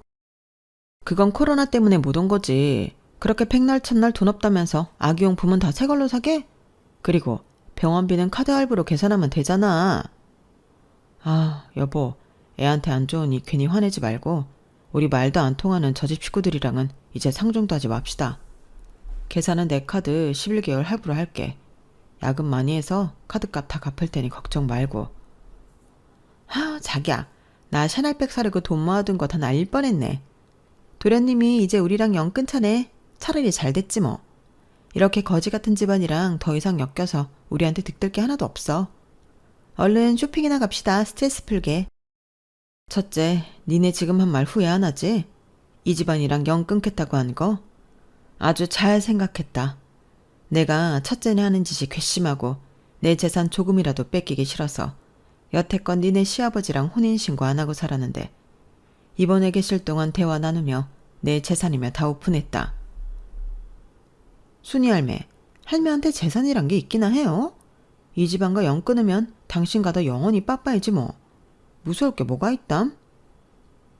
그건 코로나 때문에 못 온 거지. 그렇게 백날 첫날 돈 없다면서 아기용품은 다 새 걸로 사게? 그리고 병원비는 카드 할부로 계산하면 되잖아. 아, 여보. 애한테 안 좋으니 괜히 화내지 말고 우리 말도 안 통하는 저 집 식구들이랑은 이제 상종도 하지 맙시다. 계산은 내 카드 11개월 할부로 할게. 야근 많이 해서 카드값 다 갚을 테니 걱정 말고. 자기야. 나 샤넬백 사려고 돈 모아둔 거 다 날릴 뻔했네. 도련님이 이제 우리랑 영 끊자네. 차라리 잘 됐지 뭐. 이렇게 거지 같은 집안이랑 더 이상 엮여서 우리한테 득될 게 하나도 없어. 얼른 쇼핑이나 갑시다. 스트레스 풀게. 첫째, 니네 지금 한 말 후회 안 하지? 이 집안이랑 영 끊겠다고 한 거? 아주 잘 생각했다. 내가 첫째네 하는 짓이 괘씸하고 내 재산 조금이라도 뺏기기 싫어서 여태껏 니네 시아버지랑 혼인신고 안 하고 살았는데 입원해 계실 동안 대화 나누며 내 재산이며 다 오픈했다. 순이 할매, 할매한테 재산이란 게 있기나 해요? 이 집안과 영 끊으면 당신과도 영원히 빠빠이지 뭐. 무서울 게 뭐가 있담?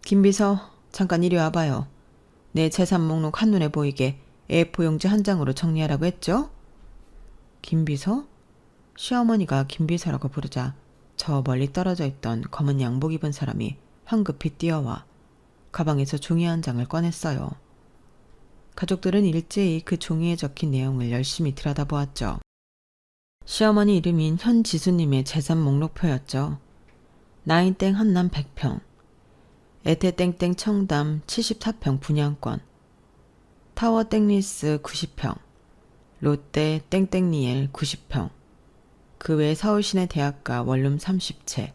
김비서, 잠깐 이리 와봐요. 내 재산 목록 한눈에 보이게 A4 용지 한 장으로 정리하라고 했죠? 김비서? 시어머니가 김비서라고 부르자 저 멀리 떨어져 있던 검은 양복 입은 사람이 황급히 뛰어와 가방에서 종이 한 장을 꺼냈어요. 가족들은 일제히 그 종이에 적힌 내용을 열심히 들여다보았죠. 시어머니 이름인 현지수님의 재산 목록표였죠. 나인땡 한남 100평, 에테땡땡 청담 74평 분양권, 타워 땡리스 90평, 롯데 땡땡리엘 90평, 그 외 서울시내 대학가 원룸 30채,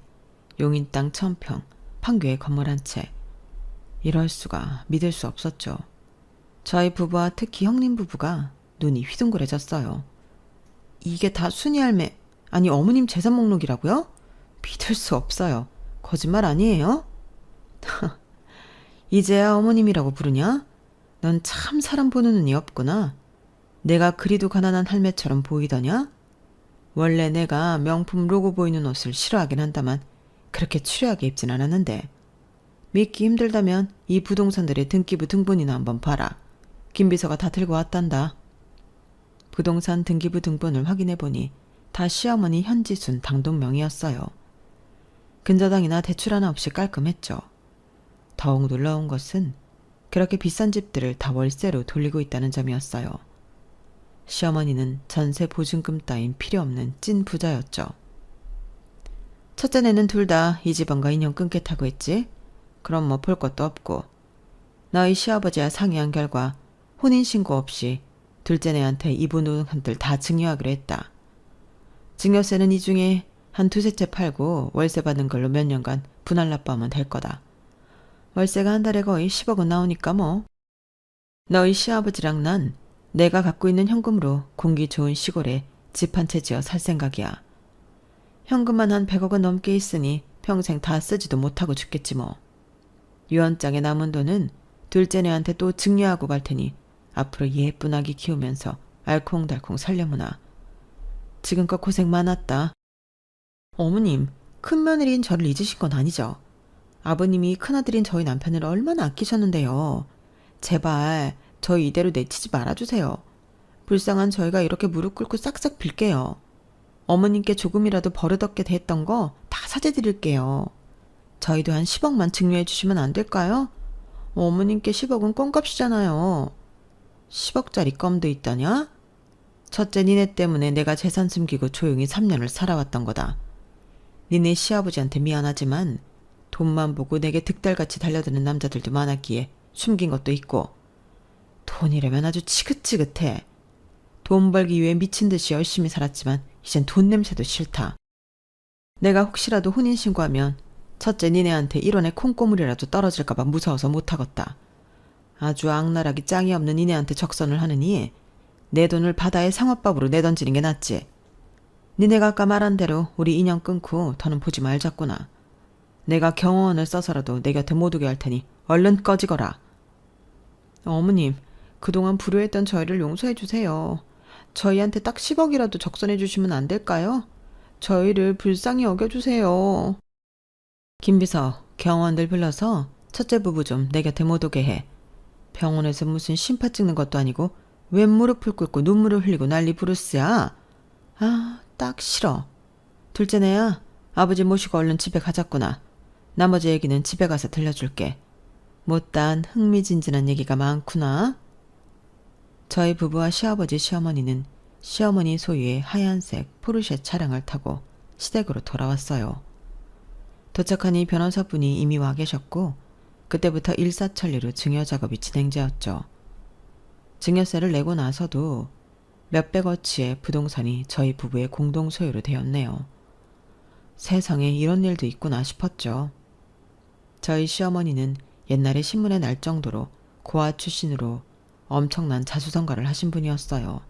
용인 땅 1000평, 판교에 건물 한 채. 이럴 수가 믿을 수 없었죠. 저희 부부와 특히 형님 부부가 눈이 휘둥그레졌어요. 이게 다 순이 할매, 아니 어머님 재산 목록이라고요? 믿을 수 없어요. 거짓말 아니에요? 이제야 어머님이라고 부르냐? 넌 참 사람 보는 눈이 없구나. 내가 그리도 가난한 할매처럼 보이더냐? 원래 내가 명품 로고 보이는 옷을 싫어하긴 한다만 그렇게 추리하게 입진 않았는데. 믿기 힘들다면 이 부동산들의 등기부 등본이나 한번 봐라. 김비서가 다 들고 왔단다. 부동산 등기부 등본을 확인해보니 다 시어머니 현지순 당동명이었어요. 근저당이나 대출 하나 없이 깔끔했죠. 더욱 놀라운 것은 그렇게 비싼 집들을 다 월세로 돌리고 있다는 점이었어요. 시어머니는 전세 보증금 따윈 필요 없는 찐 부자였죠. 첫째네는 둘 다 이 집안과 인연 끊겠다고 했지? 그럼 뭐 볼 것도 없고. 너희 시아버지와 상의한 결과 혼인신고 없이 둘째네한테 이 부동산들 다 증여하기로 했다. 증여세는 이 중에 한 두세 채 팔고 월세 받는 걸로 몇 년간 분할 납부하면 될 거다. 월세가 한 달에 거의 10억은 나오니까 뭐. 너희 시아버지랑 난 내가 갖고 있는 현금으로 공기 좋은 시골에 집 한 채 지어 살 생각이야. 현금만 한 100억은 넘게 있으니 평생 다 쓰지도 못하고 죽겠지 뭐. 유언장에 남은 돈은 둘째네한테 또 증여하고 갈 테니 앞으로 예쁜 아기 키우면서 알콩달콩 살려무나. 지금껏 고생 많았다. 어머님, 큰며느리인 저를 잊으신 건 아니죠? 아버님이 큰아들인 저희 남편을 얼마나 아끼셨는데요. 제발 저희 이대로 내치지 말아주세요. 불쌍한 저희가 이렇게 무릎 꿇고 싹싹 빌게요. 어머님께 조금이라도 버릇없게 됐던 거 다 사죄드릴게요. 저희도 한 10억만 증여해 주시면 안 될까요? 어머님께 10억은 껌값이잖아요. 10억짜리 껌도 있다냐? 첫째 니네 때문에 내가 재산 숨기고 조용히 3년을 살아왔던 거다. 니네 시아버지한테 미안하지만 돈만 보고 내게 득달같이 달려드는 남자들도 많았기에 숨긴 것도 있고. 돈이라면 아주 지긋지긋해. 돈 벌기 위해 미친 듯이 열심히 살았지만 이젠 돈 냄새도 싫다. 내가 혹시라도 혼인신고하면 첫째 니네한테 1원의 콩고물이라도 떨어질까봐 무서워서 못하겠다. 아주 악랄하기 짱이 없는 니네한테 적선을 하느니 내 돈을 바다의 상어밥으로 내던지는 게 낫지. 니네가 아까 말한 대로 우리 인연 끊고 더는 보지 말자꾸나. 내가 경호원을 써서라도 내 곁에 못 오게 할 테니 얼른 꺼지거라. 어머님, 그동안 불효했던 저희를 용서해 주세요. 저희한테 딱 10억이라도 적선해 주시면 안 될까요? 저희를 불쌍히 여겨주세요. 김비서, 경호원들 불러서 첫째 부부 좀 내 곁에 못 오게 해. 병원에서 무슨 심파 찍는 것도 아니고 웬 무릎을 꿇고 눈물을 흘리고 난리 부르스야. 아, 딱 싫어. 둘째네야, 아버지 모시고 얼른 집에 가자꾸나. 나머지 얘기는 집에 가서 들려줄게. 못단 흥미진진한 얘기가 많구나. 저희 부부와 시아버지 시어머니는 시어머니 소유의 하얀색 포르쉐 차량을 타고 시댁으로 돌아왔어요. 도착하니 변호사분이 이미 와 계셨고 그때부터 일사천리로 증여 작업이 진행되었죠. 증여세를 내고 나서도 몇백어치의 부동산이 저희 부부의 공동 소유로 되었네요. 세상에 이런 일도 있구나 싶었죠. 저희 시어머니는 옛날에 신문에 날 정도로 고아 출신으로 엄청난 자수성가를 하신 분이었어요.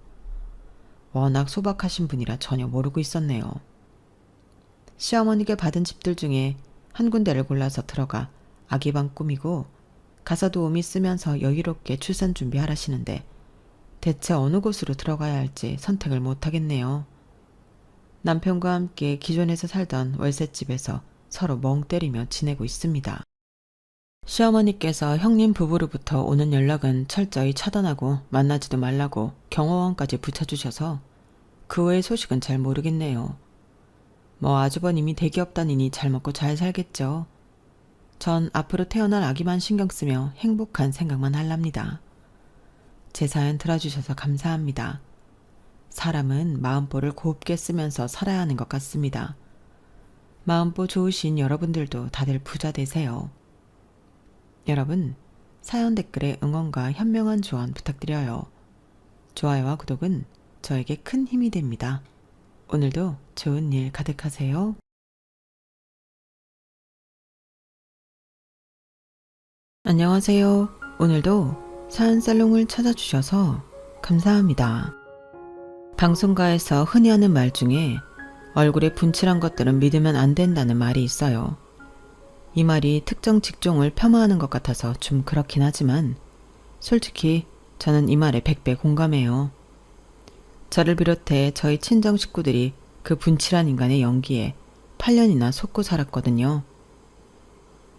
워낙 소박하신 분이라 전혀 모르고 있었네요. 시어머니께 받은 집들 중에 한 군데를 골라서 들어가 아기방 꾸미고 가사 도우미 쓰면서 여유롭게 출산 준비하라시는데 대체 어느 곳으로 들어가야 할지 선택을 못하겠네요. 남편과 함께 기존에서 살던 월세집에서 서로 멍 때리며 지내고 있습니다. 시어머니께서 형님 부부로부터 오는 연락은 철저히 차단하고 만나지도 말라고 경호원까지 붙여주셔서 그 외의 소식은 잘 모르겠네요. 뭐 아주버님이 대기업 다니니 잘 먹고 잘 살겠죠. 전 앞으로 태어날 아기만 신경 쓰며 행복한 생각만 할랍니다. 제 사연 들어주셔서 감사합니다. 사람은 마음보를 곱게 쓰면서 살아야 하는 것 같습니다. 마음보 좋으신 여러분들도 다들 부자 되세요. 여러분, 사연 댓글에 응원과 현명한 조언 부탁드려요. 좋아요와 구독은 저에게 큰 힘이 됩니다. 오늘도 좋은 일 가득하세요. 안녕하세요. 오늘도 사연살롱을 찾아주셔서 감사합니다. 방송가에서 흔히 하는 말 중에 얼굴에 분칠한 것들은 믿으면 안 된다는 말이 있어요. 이 말이 특정 직종을 폄하하는 것 같아서 좀 그렇긴 하지만 솔직히 저는 이 말에 100배 공감해요. 저를 비롯해 저희 친정 식구들이 그 분칠한 인간의 연기에 8년이나 속고 살았거든요.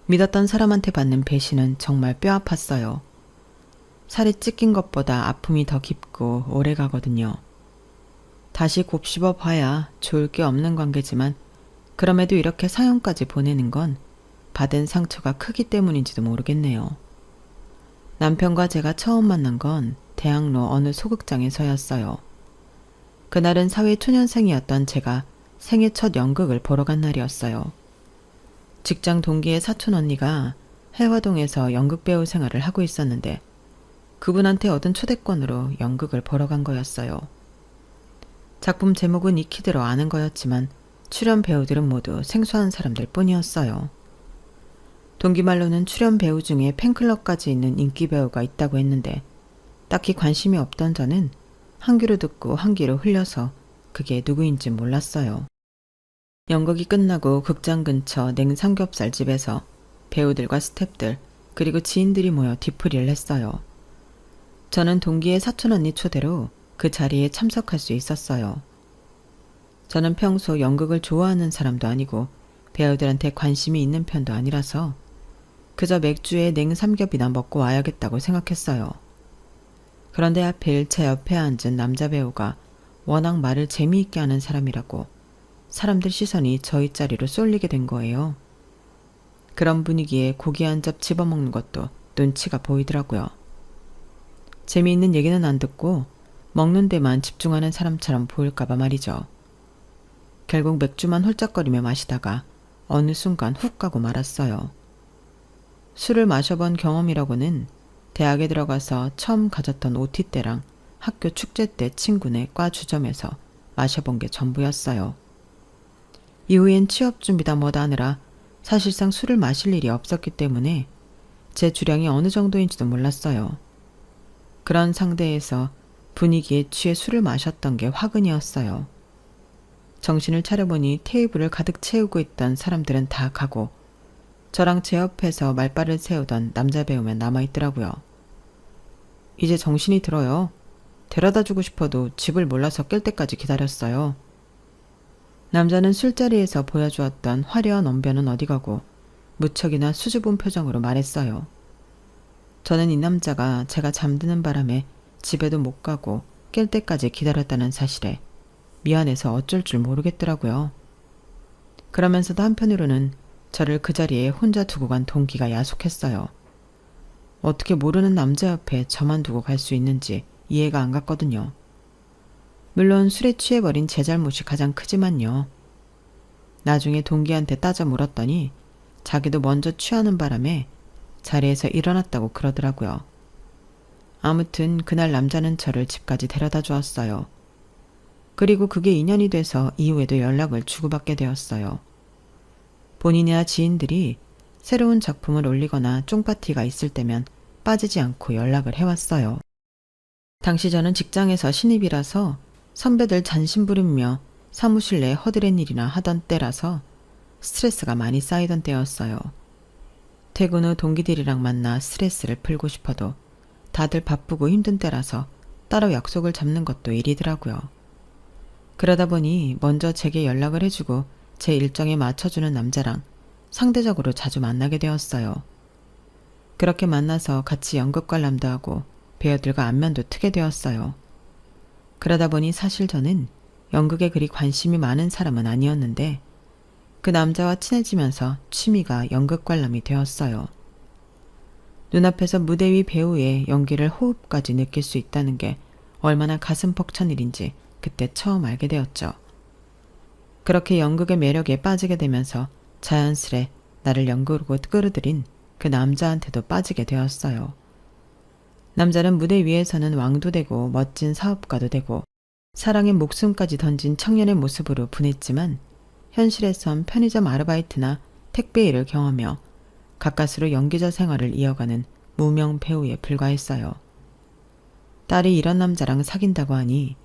믿었던 사람한테 받는 배신은 정말 뼈 아팠어요. 살이 찢긴 것보다 아픔이 더 깊고 오래 가거든요. 다시 곱씹어 봐야 좋을 게 없는 관계지만 그럼에도 이렇게 사연까지 보내는 건 받은 상처가 크기 때문인지도 모르겠네요. 남편과 제가 처음 만난 건 대학로 어느 소극장에서였어요. 그날은 사회 초년생이었던 제가 생애 첫 연극을 보러 간 날이었어요. 직장 동기의 사촌 언니가 해화동에서 연극 배우 생활을 하고 있었는데 그분한테 얻은 초대권으로 연극을 보러 간 거였어요. 작품 제목은 익히 들어 아는 거였지만 출연 배우들은 모두 생소한 사람들 뿐이었어요. 동기말로는 출연 배우 중에 팬클럽까지 있는 인기 배우가 있다고 했는데 딱히 관심이 없던 저는 한 귀로 듣고 한 귀로 흘려서 그게 누구인지 몰랐어요. 연극이 끝나고 극장 근처 냉삼겹살 집에서 배우들과 스태프들 그리고 지인들이 모여 뒤풀이를 했어요. 저는 동기의 사촌 언니 초대로 그 자리에 참석할 수 있었어요. 저는 평소 연극을 좋아하는 사람도 아니고 배우들한테 관심이 있는 편도 아니라서 그저 맥주에 냉삼겹이나 먹고 와야겠다고 생각했어요. 그런데 하필 제 옆에 앉은 남자 배우가 워낙 말을 재미있게 하는 사람이라고 사람들 시선이 저희 자리로 쏠리게 된 거예요. 그런 분위기에 고기 한 접 집어먹는 것도 눈치가 보이더라고요. 재미있는 얘기는 안 듣고 먹는 데만 집중하는 사람처럼 보일까봐 말이죠. 결국 맥주만 홀짝거리며 마시다가 어느 순간 훅 가고 말았어요. 술을 마셔본 경험이라고는 대학에 들어가서 처음 가졌던 OT 때랑 학교 축제 때 친구네 과 주점에서 마셔본 게 전부였어요. 이후엔 취업 준비다 뭐다 하느라 사실상 술을 마실 일이 없었기 때문에 제 주량이 어느 정도인지도 몰랐어요. 그런 상대에서 분위기에 취해 술을 마셨던 게 화근이었어요. 정신을 차려보니 테이블을 가득 채우고 있던 사람들은 다 가고 저랑 제 옆에서 말발을 세우던 남자 배우만 남아있더라고요. 이제 정신이 들어요. 데려다 주고 싶어도 집을 몰라서 깰 때까지 기다렸어요. 남자는 술자리에서 보여주었던 화려한 언변은 어디 가고 무척이나 수줍은 표정으로 말했어요. 저는 이 남자가 제가 잠드는 바람에 집에도 못 가고 깰 때까지 기다렸다는 사실에 미안해서 어쩔 줄 모르겠더라고요. 그러면서도 한편으로는 저를 그 자리에 혼자 두고 간 동기가 야속했어요. 어떻게 모르는 남자 옆에 저만 두고 갈 수 있는지 이해가 안 갔거든요. 물론 술에 취해버린 제 잘못이 가장 크지만요. 나중에 동기한테 따져 물었더니 자기도 먼저 취하는 바람에 자리에서 일어났다고 그러더라고요. 아무튼 그날 남자는 저를 집까지 데려다 주었어요. 그리고 그게 인연이 돼서 이후에도 연락을 주고받게 되었어요. 본인이나 지인들이 새로운 작품을 올리거나 쫑파티가 있을 때면 빠지지 않고 연락을 해왔어요. 당시 저는 직장에서 신입이라서 선배들 잔심 부리며 사무실 내 허드렛 일이나 하던 때라서 스트레스가 많이 쌓이던 때였어요. 퇴근 후 동기들이랑 만나 스트레스를 풀고 싶어도 다들 바쁘고 힘든 때라서 따로 약속을 잡는 것도 일이더라고요. 그러다 보니 먼저 제게 연락을 해주고 제 일정에 맞춰주는 남자랑 상대적으로 자주 만나게 되었어요. 그렇게 만나서 같이 연극 관람도 하고 배우들과 안면도 트게 되었어요. 그러다 보니 사실 저는 연극에 그리 관심이 많은 사람은 아니었는데 그 남자와 친해지면서 취미가 연극 관람이 되었어요. 눈앞에서 무대 위 배우의 연기를 호흡까지 느낄 수 있다는 게 얼마나 가슴 벅찬 일인지 그때 처음 알게 되었죠. 그렇게 연극의 매력에 빠지게 되면서 자연스레 나를 연극으로 끌어들인 그 남자한테도 빠지게 되었어요. 남자는 무대 위에서는 왕도 되고 멋진 사업가도 되고 사랑의 목숨까지 던진 청년의 모습으로 분했지만 현실에선 편의점 아르바이트나 택배 일을 경험하며 가까스로 연기자 생활을 이어가는 무명 배우에 불과했어요. 딸이 이런 남자랑 사귄다고 하니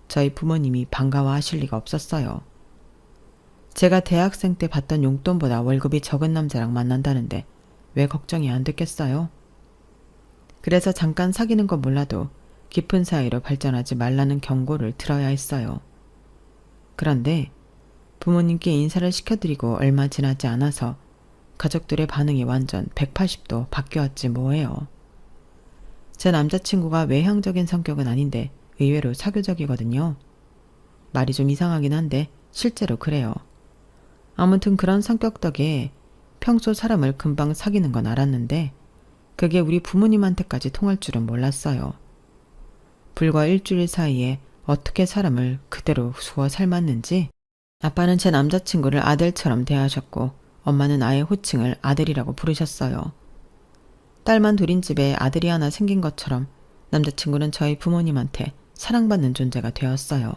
저희 부모님이 반가워하실 리가 없었어요. 제가 대학생 때 받던 용돈보다 월급이 적은 남자랑 만난다는데 왜 걱정이 안 됐겠어요? 그래서 잠깐 사귀는 건 몰라도 깊은 사이로 발전하지 말라는 경고를 들어야 했어요. 그런데 부모님께 인사를 시켜드리고 얼마 지나지 않아서 가족들의 반응이 완전 180도 바뀌었지 뭐예요. 제 남자친구가 외향적인 성격은 아닌데 의외로 사교적이거든요. 말이 좀 이상하긴 한데 실제로 그래요. 아무튼 그런 성격 덕에 평소 사람을 금방 사귀는 건 알았는데 그게 우리 부모님한테까지 통할 줄은 몰랐어요. 불과 일주일 사이에 어떻게 사람을 그대로 수어 삶았는지 아빠는 제 남자친구를 아들처럼 대하셨고 엄마는 아예 호칭을 아들이라고 부르셨어요. 딸만 둘인 집에 아들이 하나 생긴 것처럼 남자친구는 저희 부모님한테 사랑받는 존재가 되었어요.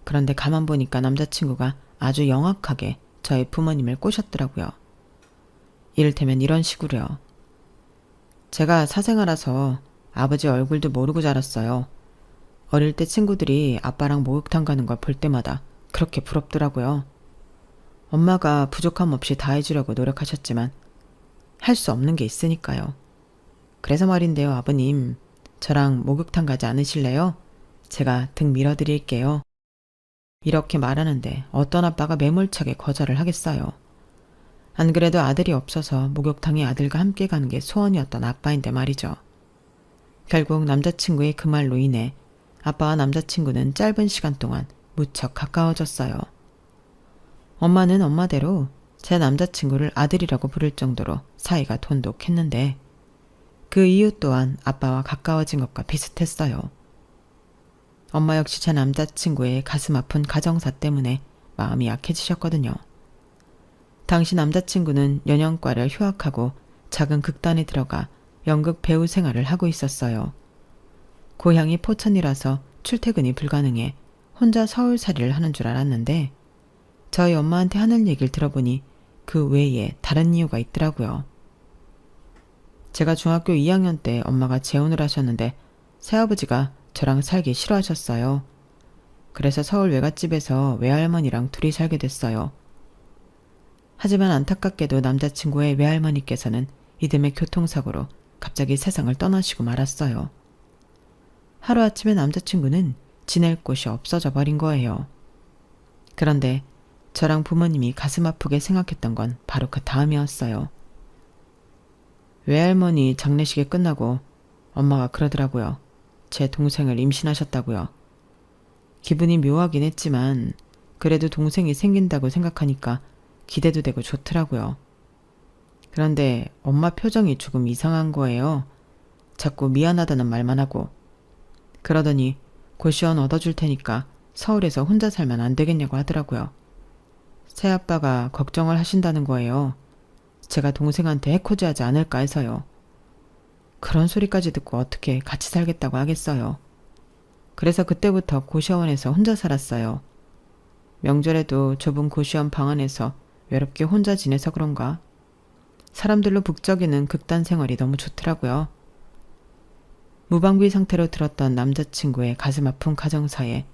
그런데 가만 보니까 남자친구가 아주 영악하게 저희 부모님을 꼬셨더라고요. 이를테면 이런 식으로요. 제가 사생아라서 아버지 얼굴도 모르고 자랐어요. 어릴 때 친구들이 아빠랑 목욕탕 가는 걸 볼 때마다 그렇게 부럽더라고요. 엄마가 부족함 없이 다 해주려고 노력하셨지만 할 수 없는 게 있으니까요. 그래서 말인데요, 아버님. 저랑 목욕탕 가지 않으실래요? 제가 등 밀어드릴게요. 이렇게 말하는데 어떤 아빠가 매몰차게 거절을 하겠어요. 안 그래도 아들이 없어서 목욕탕에 아들과 함께 가는 게 소원이었던 아빠인데 말이죠. 결국 남자친구의 그 말로 인해 아빠와 남자친구는 짧은 시간 동안 무척 가까워졌어요. 엄마는 엄마대로 제 남자친구를 아들이라고 부를 정도로 사이가 돈독했는데 그 이유 또한 아빠와 가까워진 것과 비슷했어요. 엄마 역시 제 남자친구의 가슴 아픈 가정사 때문에 마음이 약해지셨거든요. 당시 남자친구는 연영과를 휴학하고 작은 극단에 들어가 연극 배우 생활을 하고 있었어요. 고향이 포천이라서 출퇴근이 불가능해 혼자 서울살이를 하는 줄 알았는데 저희 엄마한테 하는 얘기를 들어보니 그 외에 다른 이유가 있더라고요. 제가 중학교 2학년 때 엄마가 재혼을 하셨는데 새아버지가 저랑 살기 싫어하셨어요. 그래서 서울 외갓집에서 외할머니랑 둘이 살게 됐어요. 하지만 안타깝게도 남자친구의 외할머니께서는 이듬해 교통사고로 갑자기 세상을 떠나시고 말았어요. 하루아침에 남자친구는 지낼 곳이 없어져 버린 거예요. 그런데 저랑 부모님이 가슴 아프게 생각했던 건 바로 그 다음이었어요. 외할머니 장례식이 끝나고 엄마가 그러더라고요. 제 동생을 임신하셨다고요. 기분이 묘하긴 했지만 그래도 동생이 생긴다고 생각하니까 기대도 되고 좋더라고요. 그런데 엄마 표정이 조금 이상한 거예요. 자꾸 미안하다는 말만 하고. 그러더니 고시원 얻어줄 테니까 서울에서 혼자 살면 안 되겠냐고 하더라고요. 새아빠가 걱정을 하신다는 거예요. 제가 동생한테 해코지하지 않을까 해서요. 그런 소리까지 듣고 어떻게 같이 살겠다고 하겠어요. 그래서 그때부터 고시원에서 혼자 살았어요. 명절에도 좁은 고시원 방 안에서 외롭게 혼자 지내서 그런가? 사람들로 북적이는 극단 생활이 너무 좋더라고요. 무방비 상태로 들었던 남자친구의 가슴 아픈 가정사에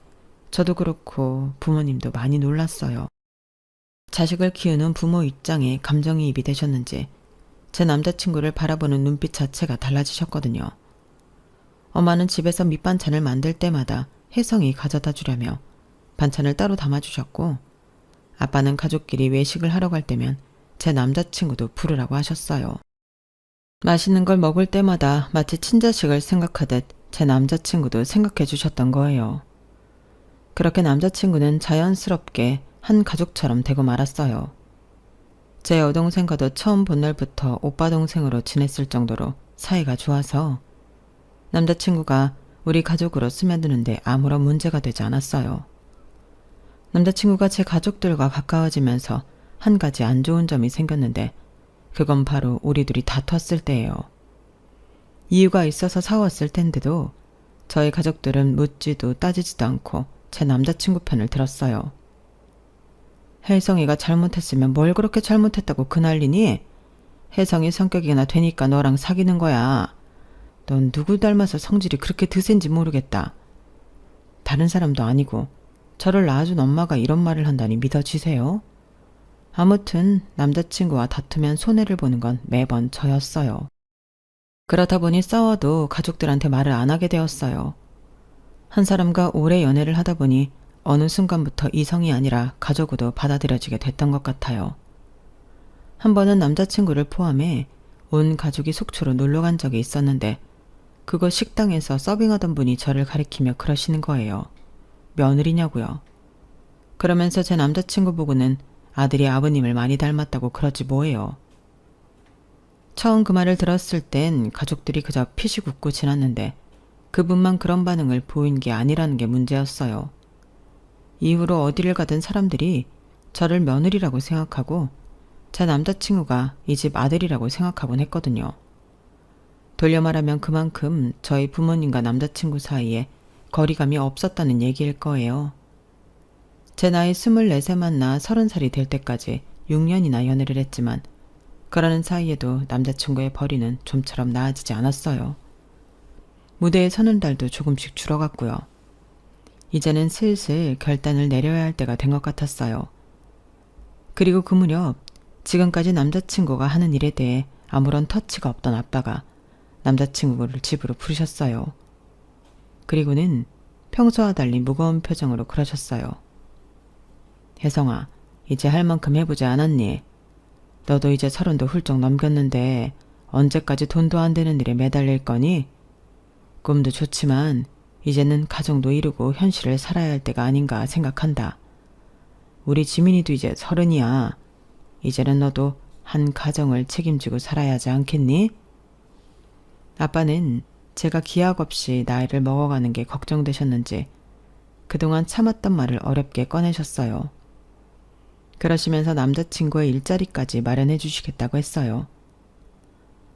저도 그렇고 부모님도 많이 놀랐어요. 자식을 키우는 부모 입장에 감정이입이 되셨는지 제 남자친구를 바라보는 눈빛 자체가 달라지셨거든요. 엄마는 집에서 밑반찬을 만들 때마다 혜성이 가져다 주려며 반찬을 따로 담아주셨고, 아빠는 가족끼리 외식을 하러 갈 때면 제 남자친구도 부르라고 하셨어요. 맛있는 걸 먹을 때마다 마치 친자식을 생각하듯 제 남자친구도 생각해 주셨던 거예요. 그렇게 남자친구는 자연스럽게 한 가족처럼 되고 말았어요. 제 여동생과도 처음 본 날부터 오빠 동생으로 지냈을 정도로 사이가 좋아서 남자친구가 우리 가족으로 스며드는데 아무런 문제가 되지 않았어요. 남자친구가 제 가족들과 가까워지면서 한 가지 안 좋은 점이 생겼는데 그건 바로 우리 둘이 다퉜을 때예요. 이유가 있어서 싸웠을 텐데도 저희 가족들은 묻지도 따지지도 않고 제 남자친구 편을 들었어요. 혜성이가 잘못했으면 뭘 그렇게 잘못했다고 그 난리니? 혜성이 성격이나 되니까 너랑 사귀는 거야. 넌 누구 닮아서 성질이 그렇게 드센지 모르겠다. 다른 사람도 아니고 저를 낳아준 엄마가 이런 말을 한다니 믿어지세요? 아무튼 남자친구와 다투면 손해를 보는 건 매번 저였어요. 그러다 보니 싸워도 가족들한테 말을 안 하게 되었어요. 한 사람과 오래 연애를 하다 보니 어느 순간부터 이성이 아니라 가족으로 받아들여지게 됐던 것 같아요. 한 번은 남자친구를 포함해 온 가족이 속초로 놀러 간 적이 있었는데 그거 식당에서 서빙하던 분이 저를 가리키며 그러시는 거예요. 며느리냐고요. 그러면서 제 남자친구 보고는 아들이 아버님을 많이 닮았다고 그러지 뭐예요. 처음 그 말을 들었을 땐 가족들이 그저 피식 웃고 지났는데 그분만 그런 반응을 보인 게 아니라는 게 문제였어요. 이후로 어디를 가든 사람들이 저를 며느리라고 생각하고 제 남자친구가 이 집 아들이라고 생각하곤 했거든요. 돌려 말하면 그만큼 저희 부모님과 남자친구 사이에 거리감이 없었다는 얘기일 거예요. 제 나이 24세 만나 30살이 될 때까지 6년이나 연애를 했지만 그러는 사이에도 남자친구의 벌이는 좀처럼 나아지지 않았어요. 무대에 서는 달도 조금씩 줄어갔고요. 이제는 슬슬 결단을 내려야 할 때가 된 것 같았어요. 그리고 그 무렵 지금까지 남자친구가 하는 일에 대해 아무런 터치가 없던 아빠가 남자친구를 집으로 부르셨어요. 그리고는 평소와 달리 무거운 표정으로 그러셨어요. 혜성아, 이제 할 만큼 해보지 않았니? 너도 이제 30도 훌쩍 넘겼는데 언제까지 돈도 안 되는 일에 매달릴 거니? 꿈도 좋지만 이제는 가정도 이루고 현실을 살아야 할 때가 아닌가 생각한다. 우리 지민이도 이제 30이야. 이제는 너도 한 가정을 책임지고 살아야 하지 않겠니? 아빠는 제가 기약 없이 나이를 먹어가는 게 걱정되셨는지 그동안 참았던 말을 어렵게 꺼내셨어요. 그러시면서 남자친구의 일자리까지 마련해 주시겠다고 했어요.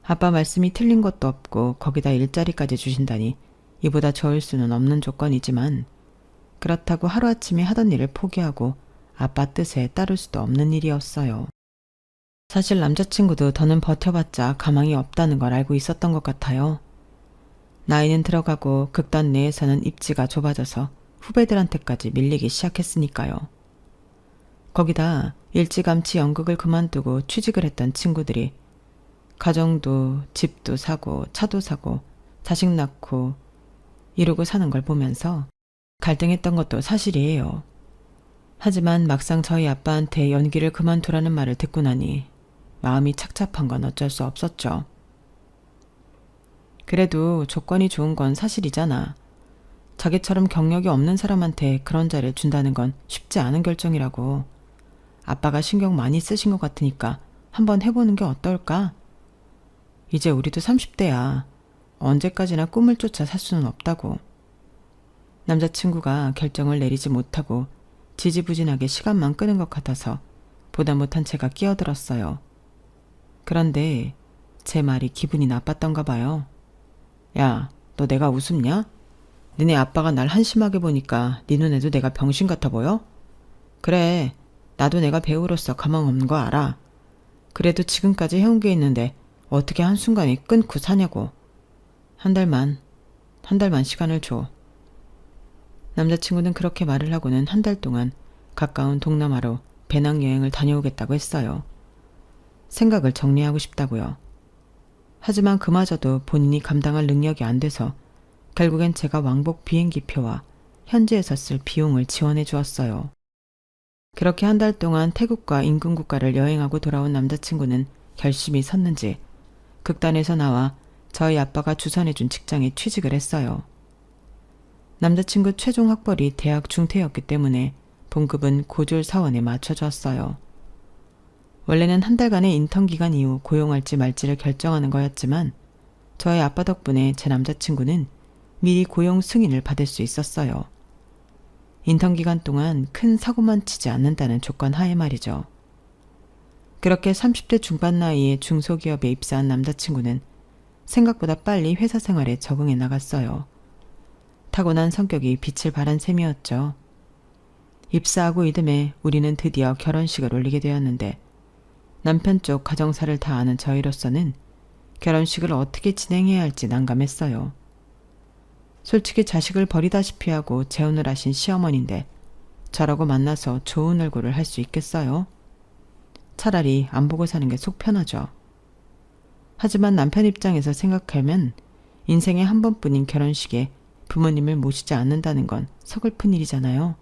아빠 말씀이 틀린 것도 없고 거기다 일자리까지 주신다니 이보다 좋을 수는 없는 조건이지만 그렇다고 하루아침에 하던 일을 포기하고 아빠 뜻에 따를 수도 없는 일이었어요. 사실 남자친구도 더는 버텨봤자 가망이 없다는 걸 알고 있었던 것 같아요. 나이는 들어가고 극단 내에서는 입지가 좁아져서 후배들한테까지 밀리기 시작했으니까요. 거기다 일찌감치 연극을 그만두고 취직을 했던 친구들이 가정도 집도 사고 차도 사고 자식 낳고 이러고 사는 걸 보면서 갈등했던 것도 사실이에요. 하지만 막상 저희 아빠한테 연기를 그만두라는 말을 듣고 나니 마음이 착잡한 건 어쩔 수 없었죠. 그래도 조건이 좋은 건 사실이잖아. 자기처럼 경력이 없는 사람한테 그런 자리를 준다는 건 쉽지 않은 결정이라고. 아빠가 신경 많이 쓰신 것 같으니까 한번 해보는 게 어떨까? 이제 우리도 30대야. 언제까지나 꿈을 쫓아 살 수는 없다고. 남자친구가 결정을 내리지 못하고 지지부진하게 시간만 끄는 것 같아서 보다 못한 제가 끼어들었어요. 그런데 제 말이 기분이 나빴던가 봐요. 야, 너 내가 우습냐? 니네 아빠가 날 한심하게 보니까 네 눈에도 내가 병신 같아 보여? 그래, 나도 내가 배우로서 가망 없는 거 알아. 그래도 지금까지 해온 게 있는데 어떻게 한순간에 끊고 사냐고. 한 달만 시간을 줘. 남자친구는 그렇게 말을 하고는 한 달 동안 가까운 동남아로 배낭여행을 다녀오겠다고 했어요. 생각을 정리하고 싶다고요. 하지만 그마저도 본인이 감당할 능력이 안 돼서 결국엔 제가 왕복 비행기표와 현지에서 쓸 비용을 지원해 주었어요. 그렇게 한 달 동안 태국과 인근 국가를 여행하고 돌아온 남자친구는 결심이 섰는지 극단에서 나와 저희 아빠가 주선해준 직장에 취직을 했어요. 남자친구 최종 학벌이 대학 중퇴였기 때문에 봉급은 고졸 사원에 맞춰줬어요. 원래는 한 달간의 인턴 기간 이후 고용할지 말지를 결정하는 거였지만 저희 아빠 덕분에 제 남자친구는 미리 고용 승인을 받을 수 있었어요. 인턴 기간 동안 큰 사고만 치지 않는다는 조건 하에 말이죠. 그렇게 30대 중반 나이에 중소기업에 입사한 남자친구는 생각보다 빨리 회사 생활에 적응해 나갔어요. 타고난 성격이 빛을 발한 셈이었죠. 입사하고 이듬해 우리는 드디어 결혼식을 올리게 되었는데 남편 쪽 가정사를 다 아는 저희로서는 결혼식을 어떻게 진행해야 할지 난감했어요. 솔직히 자식을 버리다시피 하고 재혼을 하신 시어머니인데 저라고 만나서 좋은 얼굴을 할 수 있겠어요? 차라리 안 보고 사는 게 속 편하죠. 하지만 남편 입장에서 생각하면 인생에 한 번뿐인 결혼식에 부모님을 모시지 않는다는 건 서글픈 일이잖아요.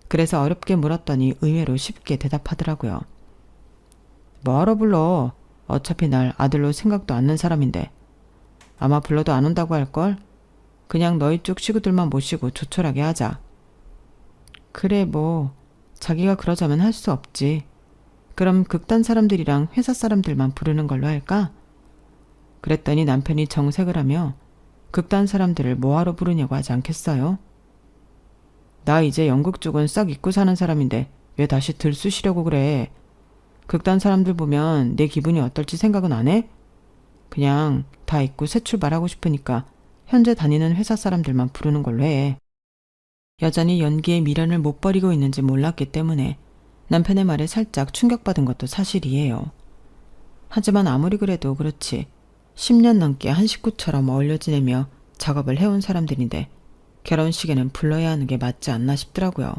그래서 어렵게 물었더니 의외로 쉽게 대답하더라고요. 뭐하러 불러? 어차피 날 아들로 생각도 않는 사람인데. 아마 불러도 안 온다고 할걸? 그냥 너희 쪽 식구들만 모시고 조촐하게 하자. 그래 뭐 자기가 그러자면 할 수 없지. 그럼 극단 사람들이랑 회사 사람들만 부르는 걸로 할까? 그랬더니 남편이 정색을 하며 극단 사람들을 뭐하러 부르냐고 하지 않겠어요? 나 이제 영국 쪽은 싹 잊고 사는 사람인데 왜 다시 들쑤시려고 그래? 극단 사람들 보면 내 기분이 어떨지 생각은 안 해? 그냥 다 잊고 새 출발하고 싶으니까 현재 다니는 회사 사람들만 부르는 걸로 해. 여전히 연기에 미련을 못 버리고 있는지 몰랐기 때문에 남편의 말에 살짝 충격받은 것도 사실이에요. 하지만 아무리 그래도 그렇지 10년 넘게 한 식구처럼 어울려 지내며 작업을 해온 사람들인데 결혼식에는 불러야 하는 게 맞지 않나 싶더라고요.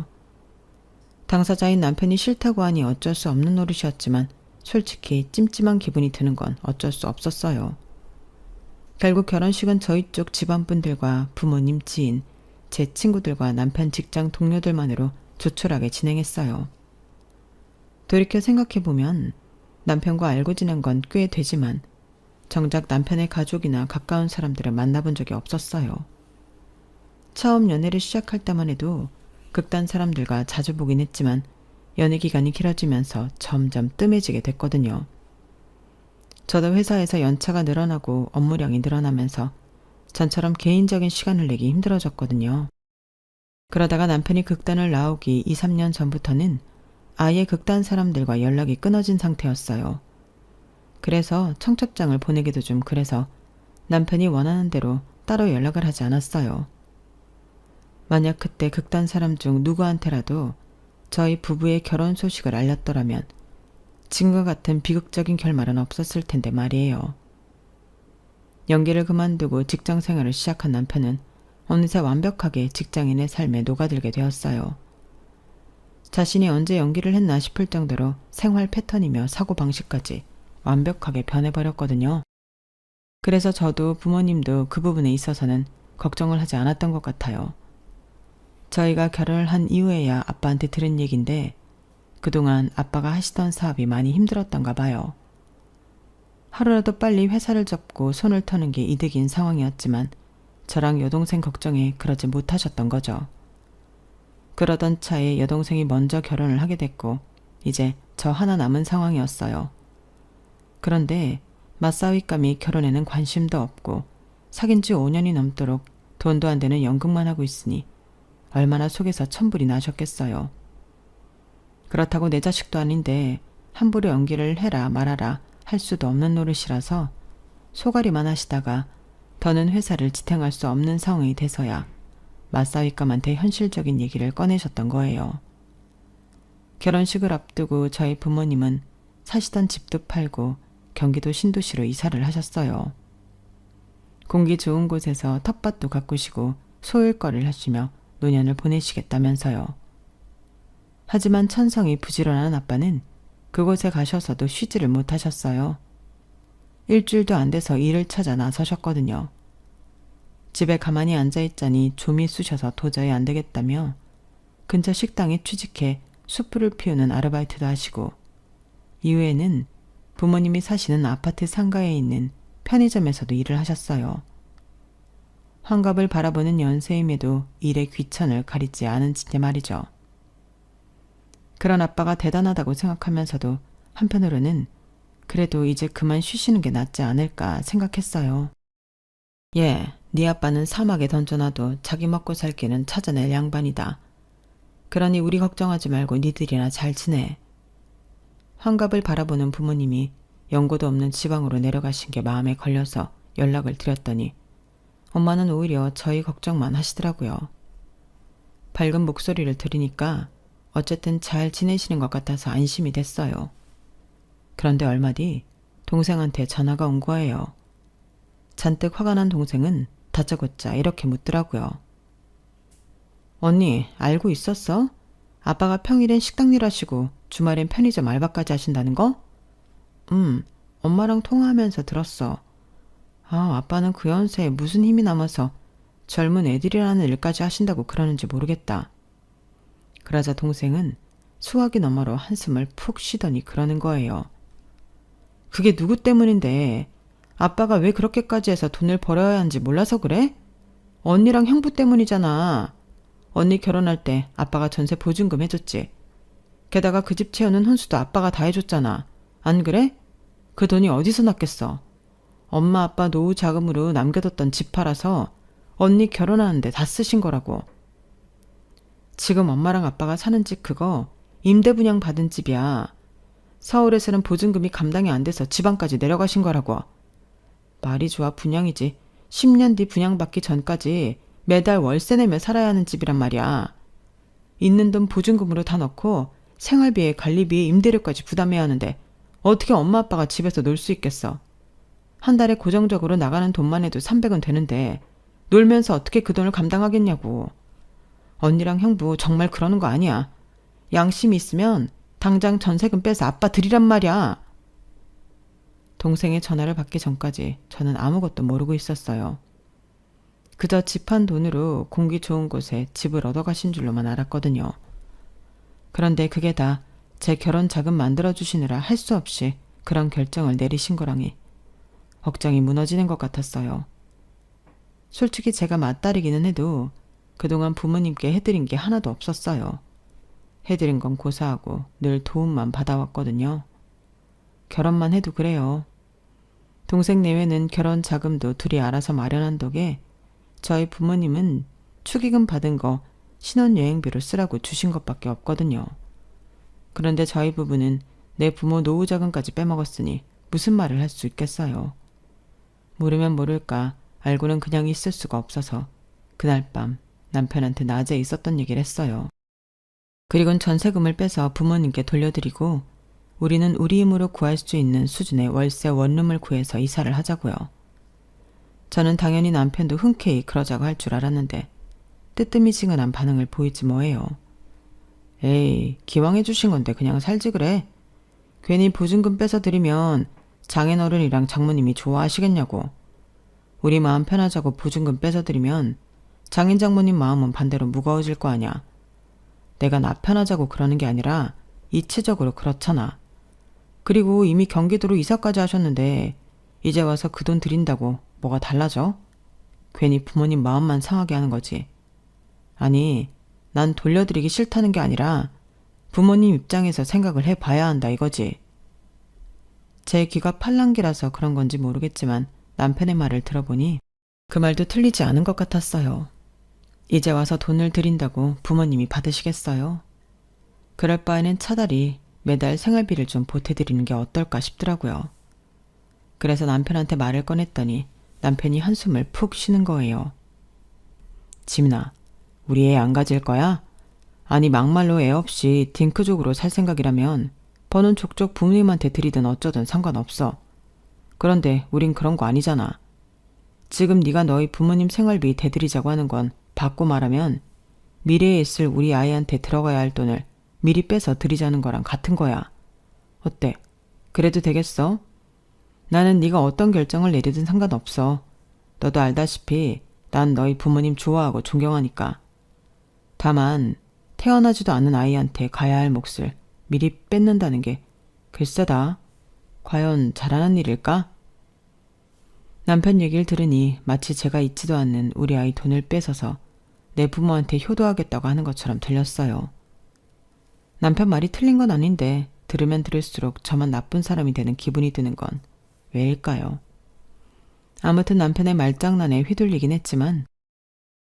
당사자인 남편이 싫다고 하니 어쩔 수 없는 노릇이었지만 솔직히 찜찜한 기분이 드는 건 어쩔 수 없었어요. 결국 결혼식은 저희 쪽 집안분들과 부모님, 지인, 제 친구들과 남편 직장 동료들만으로 조촐하게 진행했어요. 돌이켜 생각해보면 남편과 알고 지낸 건 꽤 되지만 정작 남편의 가족이나 가까운 사람들을 만나본 적이 없었어요. 처음 연애를 시작할 때만 해도 극단 사람들과 자주 보긴 했지만 연애 기간이 길어지면서 점점 뜸해지게 됐거든요. 저도 회사에서 연차가 늘어나고 업무량이 늘어나면서 전처럼 개인적인 시간을 내기 힘들어졌거든요. 그러다가 남편이 극단을 나오기 2, 3년 전부터는 아예 극단 사람들과 연락이 끊어진 상태였어요. 그래서 청첩장을 보내기도 좀 그래서 남편이 원하는 대로 따로 연락을 하지 않았어요. 만약 그때 극단 사람 중 누구한테라도 저희 부부의 결혼 소식을 알렸더라면 지금과 같은 비극적인 결말은 없었을 텐데 말이에요. 연기를 그만두고 직장 생활을 시작한 남편은 어느새 완벽하게 직장인의 삶에 녹아들게 되었어요. 자신이 언제 연기를 했나 싶을 정도로 생활 패턴이며 사고방식까지 완벽하게 변해버렸거든요. 그래서 저도 부모님도 그 부분에 있어서는 걱정을 하지 않았던 것 같아요. 저희가 결혼을 한 이후에야 아빠한테 들은 얘긴데 그동안 아빠가 하시던 사업이 많이 힘들었던가 봐요. 하루라도 빨리 회사를 접고 손을 터는 게 이득인 상황이었지만 저랑 여동생 걱정에 그러지 못하셨던 거죠. 그러던 차에 여동생이 먼저 결혼을 하게 됐고 이제 저 하나 남은 상황이었어요. 그런데 맞사위감이 결혼에는 관심도 없고 사귄 지 5년이 넘도록 돈도 안 되는 연극만 하고 있으니 얼마나 속에서 천불이 나셨겠어요. 그렇다고 내 자식도 아닌데 함부로 연기를 해라 말아라 할 수도 없는 노릇이라서 소가리만 하시다가 더는 회사를 지탱할 수 없는 상황이 돼서야 맞사위감한테 현실적인 얘기를 꺼내셨던 거예요. 결혼식을 앞두고 저희 부모님은 사시던 집도 팔고 경기도 신도시로 이사를 하셨어요. 공기 좋은 곳에서 텃밭도 가꾸시고 소일거리를 하시며 노년을 보내시겠다면서요. 하지만 천성이 부지런한 아빠는 그곳에 가셔서도 쉬지를 못하셨어요. 일주일도 안 돼서 일을 찾아 나서셨거든요. 집에 가만히 앉아있자니 좀이 쑤셔서 도저히 안 되겠다며 근처 식당에 취직해 수프를 피우는 아르바이트도 하시고 이후에는 부모님이 사시는 아파트 상가에 있는 편의점에서도 일을 하셨어요. 환갑을 바라보는 연세임에도 일의 귀천을 가리지 않은 지게 말이죠. 그런 아빠가 대단하다고 생각하면서도 한편으로는 그래도 이제 그만 쉬시는 게 낫지 않을까 생각했어요. 예, 네 아빠는 사막에 던져놔도 자기 먹고 살 길은 찾아낼 양반이다. 그러니 우리 걱정하지 말고 니들이나 잘 지내. 환갑을 바라보는 부모님이 연고도 없는 지방으로 내려가신 게 마음에 걸려서 연락을 드렸더니 엄마는 오히려 저희 걱정만 하시더라고요. 밝은 목소리를 들으니까 어쨌든 잘 지내시는 것 같아서 안심이 됐어요. 그런데 얼마 뒤 동생한테 전화가 온 거예요. 잔뜩 화가 난 동생은 다짜고짜 이렇게 묻더라고요. 언니, 알고 있었어? 아빠가 평일엔 식당 일 하시고 주말엔 편의점 알바까지 하신다는 거? 엄마랑 통화하면서 들었어. 아빠는 그 연세에 무슨 힘이 남아서 젊은 애들이라는 일까지 하신다고 그러는지 모르겠다. 그러자 동생은 수화기 너머로 한숨을 푹 쉬더니 그러는 거예요. 그게 누구 때문인데 아빠가 왜 그렇게까지 해서 돈을 벌어야 하는지 몰라서 그래? 언니랑 형부 때문이잖아. 언니 결혼할 때 아빠가 전세 보증금 해줬지. 게다가 그 집 채우는 혼수도 아빠가 다 해줬잖아. 안 그래? 그 돈이 어디서 났겠어. 엄마 아빠 노후 자금으로 남겨뒀던 집 팔아서 언니 결혼하는데 다 쓰신 거라고. 지금 엄마랑 아빠가 사는 집 그거 임대 분양 받은 집이야. 서울에서는 보증금이 감당이 안 돼서 지방까지 내려가신 거라고. 말이 좋아 분양이지. 10년 뒤 분양받기 전까지 매달 월세 내며 살아야 하는 집이란 말이야. 있는 돈 보증금으로 다 넣고 생활비에 관리비에 임대료까지 부담해야 하는데 어떻게 엄마 아빠가 집에서 놀 수 있겠어. 한 달에 고정적으로 나가는 돈만 해도 300은 되는데 놀면서 어떻게 그 돈을 감당하겠냐고. 언니랑 형부 정말 그러는 거 아니야. 양심이 있으면 당장 전세금 빼서 아빠 드리란 말이야. 동생의 전화를 받기 전까지 저는 아무것도 모르고 있었어요. 그저 집 한 돈으로 공기 좋은 곳에 집을 얻어가신 줄로만 알았거든요. 그런데 그게 다 제 결혼 자금 만들어주시느라 할 수 없이 그런 결정을 내리신 거라니 걱정이 무너지는 것 같았어요. 솔직히 제가 맏딸이기는 해도 그동안 부모님께 해드린 게 하나도 없었어요. 해드린 건 고사하고 늘 도움만 받아왔거든요. 결혼만 해도 그래요. 동생 내외는 결혼 자금도 둘이 알아서 마련한 덕에 저희 부모님은 축의금 받은 거 신혼여행비로 쓰라고 주신 것밖에 없거든요. 그런데 저희 부부는 내 부모 노후 자금까지 빼먹었으니 무슨 말을 할 수 있겠어요. 모르면 모를까 알고는 그냥 있을 수가 없어서 그날 밤 남편한테 낮에 있었던 얘기를 했어요. 그리고는 전세금을 빼서 부모님께 돌려드리고 우리는 우리 힘으로 구할 수 있는 수준의 월세 원룸을 구해서 이사를 하자고요. 저는 당연히 남편도 흔쾌히 그러자고 할 줄 알았는데 뜨뜨미지근한 반응을 보이지 뭐해요. 에이, 기왕 해주신 건데 그냥 살지 그래. 괜히 보증금 뺏어 드리면 장인어른이랑 장모님이 좋아하시겠냐고. 우리 마음 편하자고 보증금 뺏어드리면 장인 장모님 마음은 반대로 무거워질 거 아냐. 내가 나 편하자고 그러는 게 아니라 이치적으로 그렇잖아. 그리고 이미 경기도로 이사까지 하셨는데 이제 와서 그 돈 드린다고 뭐가 달라져? 괜히 부모님 마음만 상하게 하는 거지. 아니, 난 돌려드리기 싫다는 게 아니라 부모님 입장에서 생각을 해봐야 한다 이거지. 제 귀가 팔랑귀라서 그런 건지 모르겠지만 남편의 말을 들어보니 그 말도 틀리지 않은 것 같았어요. 이제 와서 돈을 드린다고 부모님이 받으시겠어요? 그럴 바에는 차라리 매달 생활비를 좀 보태드리는 게 어떨까 싶더라고요. 그래서 남편한테 말을 꺼냈더니 남편이 한숨을 푹 쉬는 거예요. 지민아, 우리 애 안 가질 거야? 아니 막말로 애 없이 딩크족으로 살 생각이라면 버는 족족 부모님한테 드리든 어쩌든 상관없어. 그런데 우린 그런 거 아니잖아. 지금 네가 너희 부모님 생활비 대드리자고 하는 건 받고 말하면 미래에 있을 우리 아이한테 들어가야 할 돈을 미리 빼서 드리자는 거랑 같은 거야. 어때? 그래도 되겠어? 나는 네가 어떤 결정을 내리든 상관없어. 너도 알다시피 난 너희 부모님 좋아하고 존경하니까. 다만 태어나지도 않은 아이한테 가야 할 몫을 미리 뺏는다는 게 글쎄다. 과연 잘하는 일일까? 남편 얘기를 들으니 마치 제가 잊지도 않는 우리 아이 돈을 뺏어서 내 부모한테 효도하겠다고 하는 것처럼 들렸어요. 남편 말이 틀린 건 아닌데 들으면 들을수록 저만 나쁜 사람이 되는 기분이 드는 건 왜일까요? 아무튼 남편의 말장난에 휘둘리긴 했지만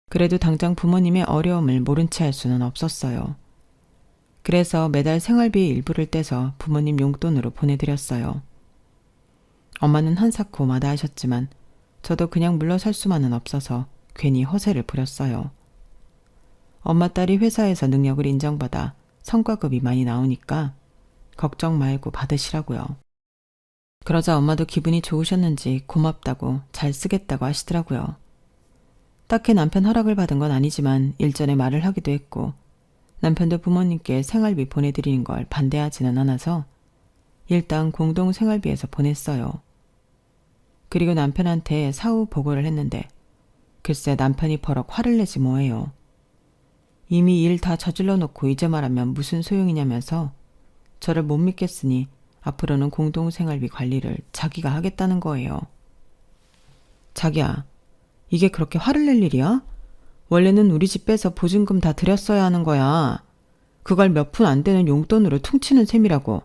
그래도 당장 부모님의 어려움을 모른 채 할 수는 없었어요. 그래서 매달 생활비 일부를 떼서 부모님 용돈으로 보내드렸어요. 엄마는 한사코 마다하셨지만 저도 그냥 물러설 수만은 없어서 괜히 허세를 부렸어요. 엄마 딸이 회사에서 능력을 인정받아 성과급이 많이 나오니까 걱정 말고 받으시라고요. 그러자 엄마도 기분이 좋으셨는지 고맙다고 잘 쓰겠다고 하시더라고요. 딱히 남편 허락을 받은 건 아니지만 일전에 말을 하기도 했고 남편도 부모님께 생활비 보내드리는 걸 반대하지는 않아서 일단 공동 생활비에서 보냈어요. 그리고 남편한테 사후 보고를 했는데 글쎄 남편이 버럭 화를 내지 뭐예요. 이미 일 다 저질러 놓고 이제 말하면 무슨 소용이냐면서 저를 못 믿겠으니 앞으로는 공동 생활비 관리를 자기가 하겠다는 거예요. 자기야, 이게 그렇게 화를 낼 일이야? 원래는 우리 집 빼서 보증금 다 드렸어야 하는 거야. 그걸 몇 푼 안 되는 용돈으로 퉁치는 셈이라고.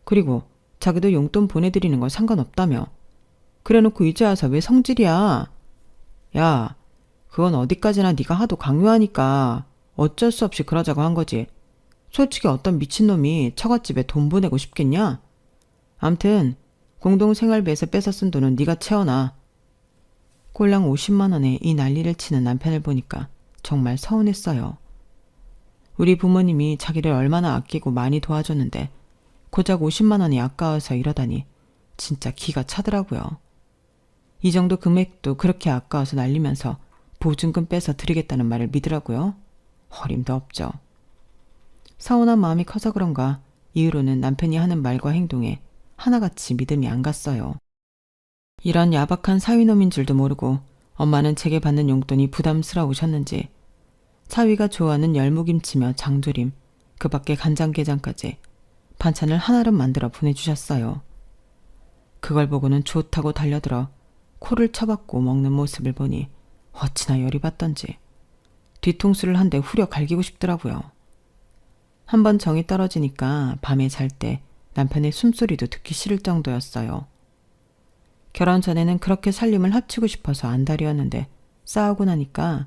그리고 자기도 용돈 보내드리는 건 상관없다며. 그래놓고 이제 와서 왜 성질이야? 야, 그건 어디까지나 네가 하도 강요하니까 어쩔 수 없이 그러자고 한 거지. 솔직히 어떤 미친놈이 처갓집에 돈 보내고 싶겠냐? 암튼 공동생활비에서 뺏어 쓴 돈은 네가 채워놔. 꼴랑 50만 원에 이 난리를 치는 남편을 보니까 정말 서운했어요. 우리 부모님이 자기를 얼마나 아끼고 많이 도와줬는데 고작 50만 원이 아까워서 이러다니 진짜 기가 차더라고요. 이 정도 금액도 그렇게 아까워서 날리면서 보증금 빼서 드리겠다는 말을 믿으라고요? 어림도 없죠. 서운한 마음이 커서 그런가 이후로는 남편이 하는 말과 행동에 하나같이 믿음이 안 갔어요. 이런 야박한 사위놈인 줄도 모르고 엄마는 제게 받는 용돈이 부담스러우셨는지 사위가 좋아하는 열무김치며 장조림, 그 밖에 간장게장까지 반찬을 한아름 만들어 보내주셨어요. 그걸 보고는 좋다고 달려들어 코를 쳐박고 먹는 모습을 보니 어찌나 열이 받던지 뒤통수를 한 대 후려 갈기고 싶더라고요. 한번 정이 떨어지니까 밤에 잘 때 남편의 숨소리도 듣기 싫을 정도였어요. 결혼 전에는 그렇게 살림을 합치고 싶어서 안달이었는데 싸우고 나니까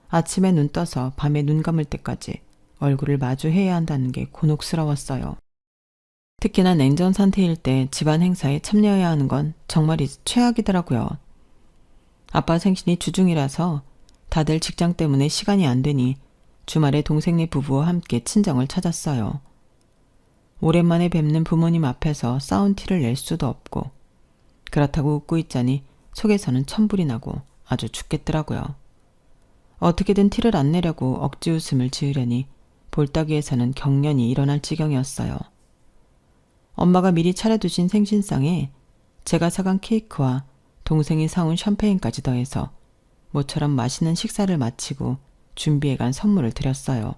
아침에 눈 떠서 밤에 눈 감을 때까지 얼굴을 마주해야 한다는 게 곤혹스러웠어요. 특히나 냉전 상태일 때 집안 행사에 참여해야 하는 건 정말이지 최악이더라고요. 아빠 생신이 주중이라서 다들 직장 때문에 시간이 안 되니 주말에 동생네 부부와 함께 친정을 찾았어요. 오랜만에 뵙는 부모님 앞에서 싸운 티를 낼 수도 없고 그렇다고 웃고 있자니 속에서는 천불이 나고 아주 죽겠더라고요. 어떻게든 티를 안 내려고 억지 웃음을 지으려니 볼따귀에서는 경련이 일어날 지경이었어요. 엄마가 미리 차려두신 생신상에 제가 사간 케이크와 동생이 사온 샴페인까지 더해서 모처럼 맛있는 식사를 마치고 준비해간 선물을 드렸어요.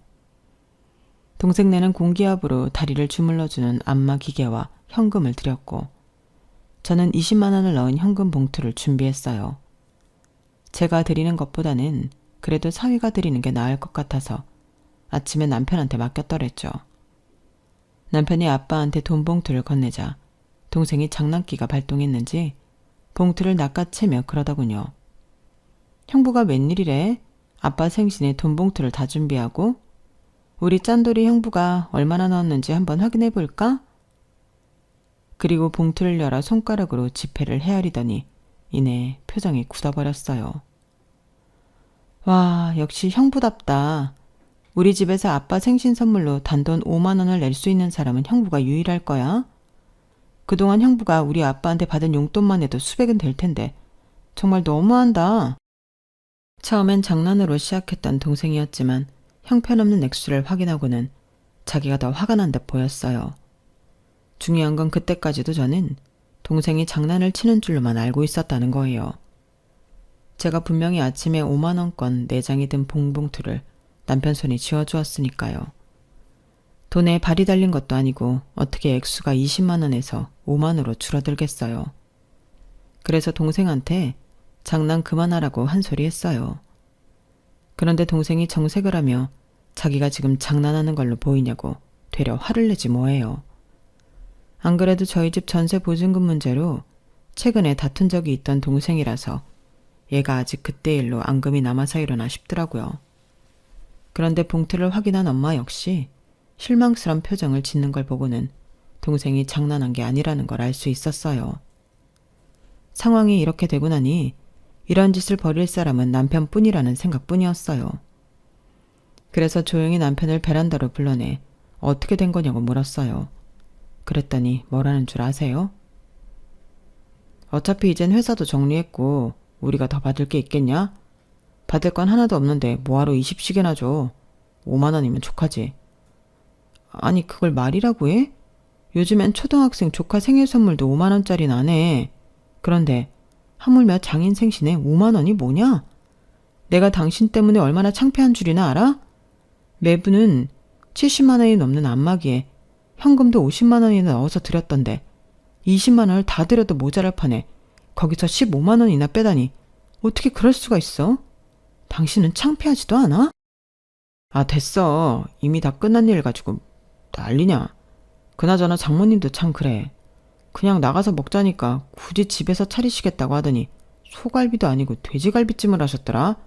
동생네는 공기압으로 다리를 주물러주는 안마 기계와 현금을 드렸고 저는 20만 원을 넣은 현금 봉투를 준비했어요. 제가 드리는 것보다는 그래도 사위가 드리는 게 나을 것 같아서 아침에 남편한테 맡겼더랬죠. 남편이 아빠한테 돈 봉투를 건네자 동생이 장난기가 발동했는지 봉투를 낚아채며 그러더군요. 형부가 웬일이래? 아빠 생신에 돈 봉투를 다 준비하고? 우리 짠돌이 형부가 얼마나 넣었는지 한번 확인해 볼까? 그리고 봉투를 열어 손가락으로 지폐를 헤아리더니 이내 표정이 굳어버렸어요. 와, 역시 형부답다. 우리 집에서 아빠 생신 선물로 단돈 5만 원을 낼 수 있는 사람은 형부가 유일할 거야. 그동안 형부가 우리 아빠한테 받은 용돈만 해도 수백은 될 텐데 정말 너무한다. 처음엔 장난으로 시작했던 동생이었지만 형편없는 액수를 확인하고는 자기가 더 화가 난 듯 보였어요. 중요한 건 그때까지도 저는 동생이 장난을 치는 줄로만 알고 있었다는 거예요. 제가 분명히 아침에 5만 원권 4장이 든 봉봉투를 남편 손이 쥐어주었으니까요. 돈에 발이 달린 것도 아니고 어떻게 액수가 20만 원에서 5만으로 줄어들겠어요. 그래서 동생한테 장난 그만하라고 한 소리 했어요. 그런데 동생이 정색을 하며 자기가 지금 장난하는 걸로 보이냐고 되려 화를 내지 뭐예요. 안 그래도 저희 집 전세 보증금 문제로 최근에 다툰 적이 있던 동생이라서 얘가 아직 그때 일로 앙금이 남아서 일어나 싶더라고요. 그런데 봉투를 확인한 엄마 역시 실망스런 표정을 짓는 걸 보고는 동생이 장난한 게 아니라는 걸 알 수 있었어요. 상황이 이렇게 되고 나니 이런 짓을 벌일 사람은 남편뿐이라는 생각뿐이었어요. 그래서 조용히 남편을 베란다로 불러내 어떻게 된 거냐고 물었어요. 그랬더니 뭐라는 줄 아세요? 어차피 이젠 회사도 정리했고 우리가 더 받을 게 있겠냐? 받을 건 하나도 없는데 뭐하러 20씩이나 줘. 5만 원이면 족하지. 아니 그걸 말이라고 해? 요즘엔 초등학생 조카 생일 선물도 5만 원짜리는 안 해. 그런데 하물며 장인 생신에 5만 원이 뭐냐? 내가 당신 때문에 얼마나 창피한 줄이나 알아? 매부는 70만 원이 넘는 안마기에 현금도 50만 원이나 넣어서 드렸던데 20만 원을 다 드려도 모자랄 판에 거기서 15만 원이나 빼다니 어떻게 그럴 수가 있어? 당신은 창피하지도 않아? 아 됐어. 이미 다 끝난 일 가지고 난리냐. 그나저나 장모님도 참 그래. 그냥 나가서 먹자니까 굳이 집에서 차리시겠다고 하더니 소갈비도 아니고 돼지갈비찜을 하셨더라.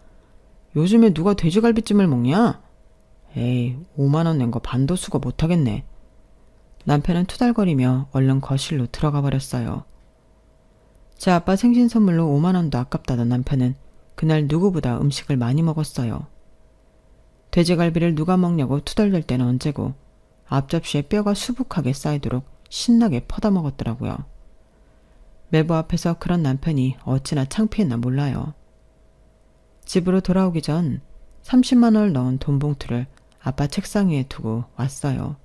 요즘에 누가 돼지갈비찜을 먹냐? 에이 5만 원 낸 거 반도 수거 못하겠네. 남편은 투덜거리며 얼른 거실로 들어가 버렸어요. 제 아빠 생신 선물로 5만 원도 아깝다던 남편은 그날 누구보다 음식을 많이 먹었어요. 돼지갈비를 누가 먹냐고 투덜댈 때는 언제고 앞접시에 뼈가 수북하게 쌓이도록 신나게 퍼다 먹었더라고요. 매부 앞에서 그런 남편이 어찌나 창피했나 몰라요. 집으로 돌아오기 전 30만 원을 넣은 돈 봉투를 아빠 책상 위에 두고 왔어요.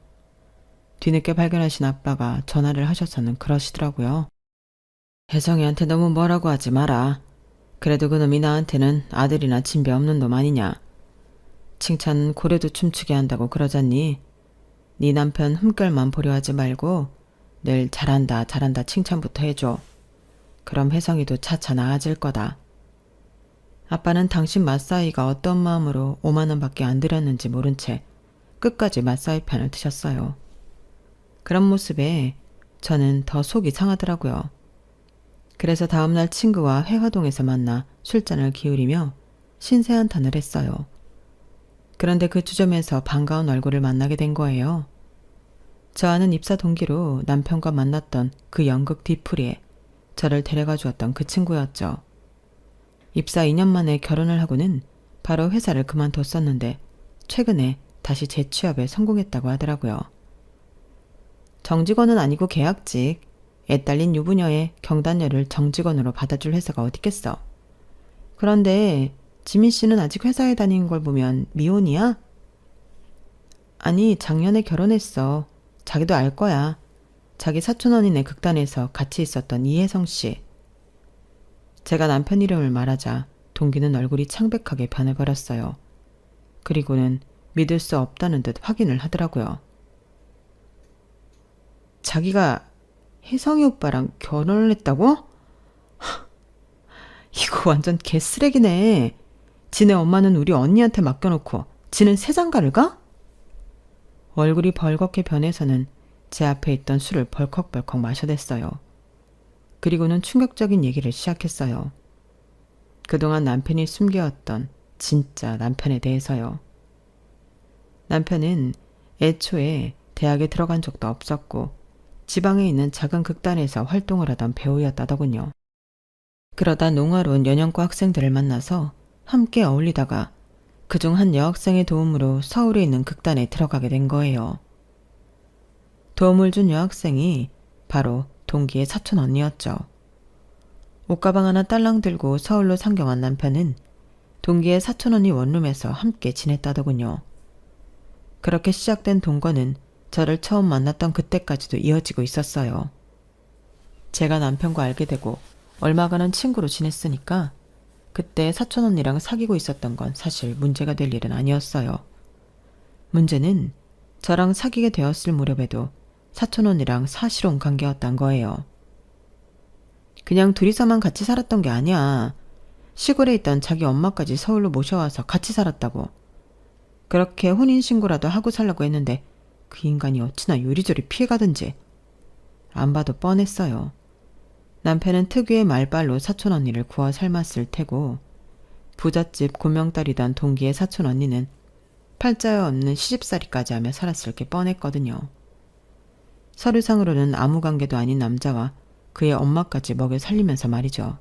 뒤늦게 발견하신 아빠가 전화를 하셔서는 그러시더라고요. 혜성이한테 너무 뭐라고 하지 마라. 그래도 그놈이 나한테는 아들이나 진배 없는 놈 아니냐. 칭찬 고래도 춤추게 한다고 그러잖니. 네 남편 흠결만 보려 하지 말고 늘 잘한다 잘한다 칭찬부터 해줘. 그럼 혜성이도 차차 나아질 거다. 아빠는 당신 맞사이가 어떤 마음으로 5만 원밖에 안 드렸는지 모른 채 끝까지 맞사이 편을 드셨어요. 그런 모습에 저는 더 속이 상하더라고요. 그래서 다음날 친구와 회화동에서 만나 술잔을 기울이며 신세한탄을 했어요. 그런데 그 주점에서 반가운 얼굴을 만나게 된 거예요. 저와는 입사 동기로 남편과 만났던 그 연극 뒤풀이에 저를 데려가 주었던 그 친구였죠. 입사 2년 만에 결혼을 하고는 바로 회사를 그만뒀었는데 최근에 다시 재취업에 성공했다고 하더라고요. 정직원은 아니고 계약직, 애 딸린 유부녀의 경단녀를 정직원으로 받아줄 회사가 어딨겠어. 그런데 지민 씨는 아직 회사에 다니는 걸 보면 미혼이야? 아니 작년에 결혼했어. 자기도 알 거야. 자기 사촌언니네 극단에서 같이 있었던 이혜성 씨. 제가 남편 이름을 말하자 동기는 얼굴이 창백하게 변해버렸어요. 그리고는 믿을 수 없다는 듯 확인을 하더라고요. 자기가 혜성이 오빠랑 결혼을 했다고? 이거 완전 개쓰레기네. 지네 엄마는 우리 언니한테 맡겨놓고 지는 세장가를 가? 얼굴이 벌겋게 변해서는 제 앞에 있던 술을 벌컥벌컥 마셔댔어요. 그리고는 충격적인 얘기를 시작했어요. 그동안 남편이 숨겨왔던 진짜 남편에 대해서요. 남편은 애초에 대학에 들어간 적도 없었고 지방에 있는 작은 극단에서 활동을 하던 배우였다더군요. 그러다 농화로 연영과 학생들을 만나서 함께 어울리다가 그중 한 여학생의 도움으로 서울에 있는 극단에 들어가게 된 거예요. 도움을 준 여학생이 바로 동기의 사촌 언니였죠. 옷가방 하나 딸랑 들고 서울로 상경한 남편은 동기의 사촌 언니 원룸에서 함께 지냈다더군요. 그렇게 시작된 동거는 저를 처음 만났던 그때까지도 이어지고 있었어요. 제가 남편과 알게 되고 얼마간은 친구로 지냈으니까 그때 사촌 언니랑 사귀고 있었던 건 사실 문제가 될 일은 아니었어요. 문제는 저랑 사귀게 되었을 무렵에도 사촌 언니랑 사실혼 관계였단 거예요. 그냥 둘이서만 같이 살았던 게 아니야. 시골에 있던 자기 엄마까지 서울로 모셔와서 같이 살았다고. 그렇게 혼인신고라도 하고 살라고 했는데 그 인간이 어찌나 요리조리 피해가든지. 안 봐도 뻔했어요. 남편은 특유의 말발로 사촌 언니를 구워 삶았을 테고 부잣집 고명딸이던 동기의 사촌 언니는 팔자여 없는 시집살이까지 하며 살았을 게 뻔했거든요. 서류상으로는 아무 관계도 아닌 남자와 그의 엄마까지 먹여 살리면서 말이죠.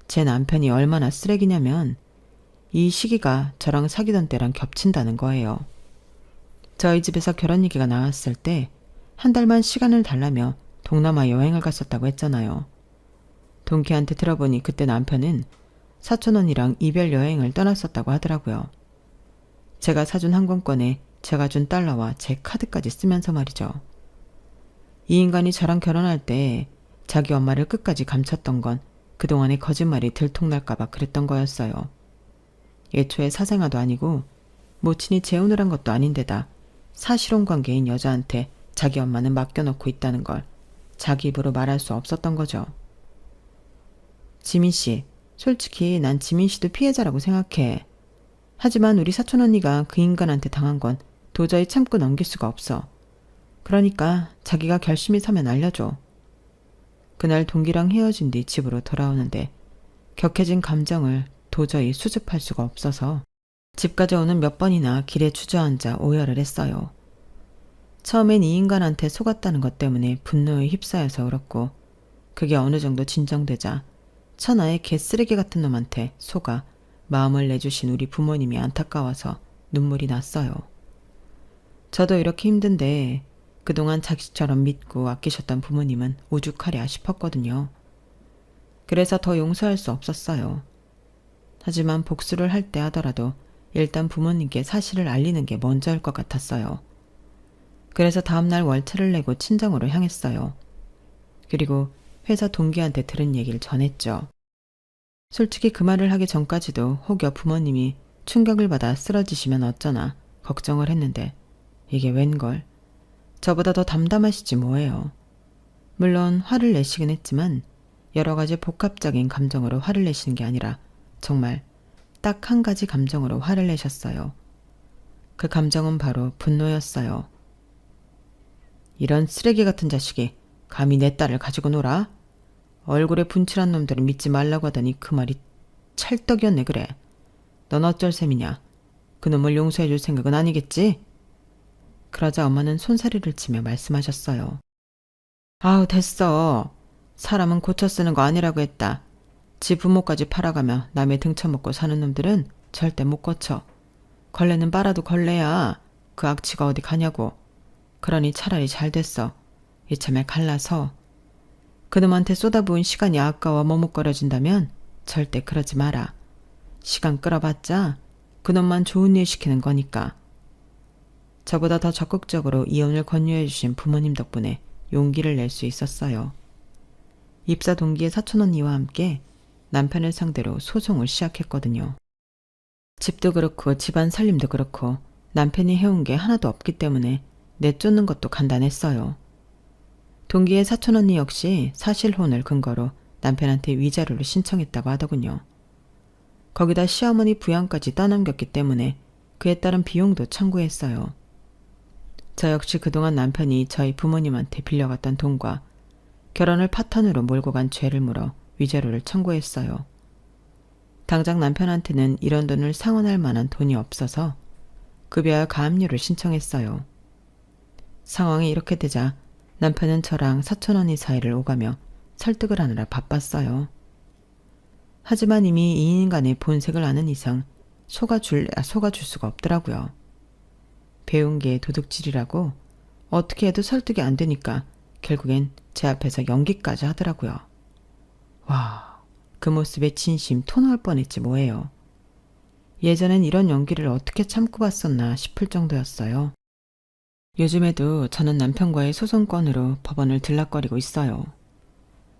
제 남편이 얼마나 쓰레기냐면 이 시기가 저랑 사귀던 때랑 겹친다는 거예요. 저희 집에서 결혼 얘기가 나왔을 때 한 달만 시간을 달라며 동남아 여행을 갔었다고 했잖아요. 동기한테 들어보니 그때 남편은 사촌 언니랑 이별 여행을 떠났었다고 하더라고요. 제가 사준 항공권에 제가 준 달러와 제 카드까지 쓰면서 말이죠. 이 인간이 저랑 결혼할 때 자기 엄마를 끝까지 감췄던 건 그동안의 거짓말이 들통날까봐 그랬던 거였어요. 애초에 사생아도 아니고 모친이 재혼을 한 것도 아닌데다 사실혼 관계인 여자한테 자기 엄마는 맡겨놓고 있다는 걸 자기 입으로 말할 수 없었던 거죠. 지민 씨, 솔직히 난 지민 씨도 피해자라고 생각해. 하지만 우리 사촌 언니가 그 인간한테 당한 건 도저히 참고 넘길 수가 없어. 그러니까 자기가 결심이 서면 알려줘. 그날 동기랑 헤어진 뒤 집으로 돌아오는데 격해진 감정을 도저히 수습할 수가 없어서 집까지 오는 몇 번이나 길에 주저앉아 오열을 했어요. 처음엔 이 인간한테 속았다는 것 때문에 분노에 휩싸여서 울었고 그게 어느 정도 진정되자 천하의 개쓰레기 같은 놈한테 속아 마음을 내주신 우리 부모님이 안타까워서 눈물이 났어요. 저도 이렇게 힘든데 그동안 자식처럼 믿고 아끼셨던 부모님은 오죽하랴 싶었거든요. 그래서 더 용서할 수 없었어요. 하지만 복수를 할 때 하더라도 일단 부모님께 사실을 알리는 게 먼저일 것 같았어요. 그래서 다음날 월차를 내고 친정으로 향했어요. 그리고 회사 동기한테 들은 얘기를 전했죠. 솔직히 그 말을 하기 전까지도 혹여 부모님이 충격을 받아 쓰러지시면 어쩌나 걱정을 했는데 이게 웬걸. 저보다 더 담담하시지 뭐예요. 물론 화를 내시긴 했지만 여러 가지 복합적인 감정으로 화를 내시는 게 아니라 정말 딱 한 가지 감정으로 화를 내셨어요. 그 감정은 바로 분노였어요. 이런 쓰레기 같은 자식이 감히 내 딸을 가지고 놀아? 얼굴에 분칠한 놈들을 믿지 말라고 하더니 그 말이 찰떡이었네 그래. 넌 어쩔 셈이냐? 그놈을 용서해줄 생각은 아니겠지? 그러자 엄마는 손사래를 치며 말씀하셨어요. 아우 됐어. 사람은 고쳐 쓰는 거 아니라고 했다. 지 부모까지 팔아가며 남의 등쳐먹고 사는 놈들은 절대 못 고쳐. 걸레는 빨아도 걸레야. 그 악취가 어디 가냐고. 그러니 차라리 잘 됐어. 이참에 갈라서. 그놈한테 쏟아부은 시간이 아까워 머뭇거려진다면 절대 그러지 마라. 시간 끌어봤자 그놈만 좋은 일 시키는 거니까. 저보다 더 적극적으로 이혼을 권유해 주신 부모님 덕분에 용기를 낼 수 있었어요. 입사 동기의 사촌 언니와 함께 남편을 상대로 소송을 시작했거든요. 집도 그렇고 집안 살림도 그렇고 남편이 해온 게 하나도 없기 때문에 내쫓는 것도 간단했어요. 동기의 사촌 언니 역시 사실혼을 근거로 남편한테 위자료를 신청했다고 하더군요. 거기다 시어머니 부양까지 떠넘겼기 때문에 그에 따른 비용도 청구했어요. 저 역시 그동안 남편이 저희 부모님한테 빌려갔던 돈과 결혼을 파탄으로 몰고 간 죄를 물어 위자료를 청구했어요. 당장 남편한테는 이런 돈을 상환할 만한 돈이 없어서 급여와 가압류를 신청했어요. 상황이 이렇게 되자 남편은 저랑 사촌 언니 사이를 오가며 설득을 하느라 바빴어요. 하지만 이미 이 인간의 본색을 아는 이상 속아줄 수가 없더라고요. 배운 게 도둑질이라고 어떻게 해도 설득이 안 되니까 결국엔 제 앞에서 연기까지 하더라고요. 와, 그 모습에 진심 토 나올 뻔했지 뭐예요. 예전엔 이런 연기를 어떻게 참고 봤었나 싶을 정도였어요. 요즘에도 저는 남편과의 소송건으로 법원을 들락거리고 있어요.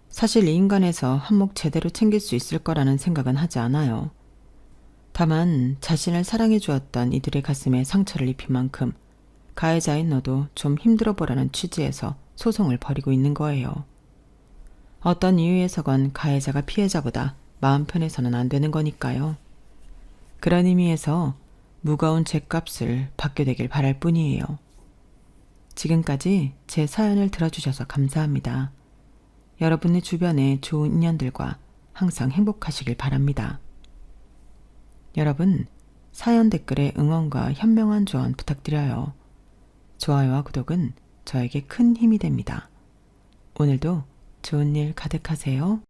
사실 이 인간에서 한몫 제대로 챙길 수 있을 거라는 생각은 하지 않아요. 다만 자신을 사랑해 주었던 이들의 가슴에 상처를 입힌 만큼 가해자인 너도 좀 힘들어 보라는 취지에서 소송을 벌이고 있는 거예요. 어떤 이유에서건 가해자가 피해자보다 마음 편해서는 안 되는 거니까요. 그런 의미에서 무거운 죗값을 받게 되길 바랄 뿐이에요. 지금까지 제 사연을 들어주셔서 감사합니다. 여러분의 주변에 좋은 인연들과 항상 행복하시길 바랍니다. 여러분, 사연 댓글에 응원과 현명한 조언 부탁드려요. 좋아요와 구독은 저에게 큰 힘이 됩니다. 오늘도 좋은 일 가득하세요.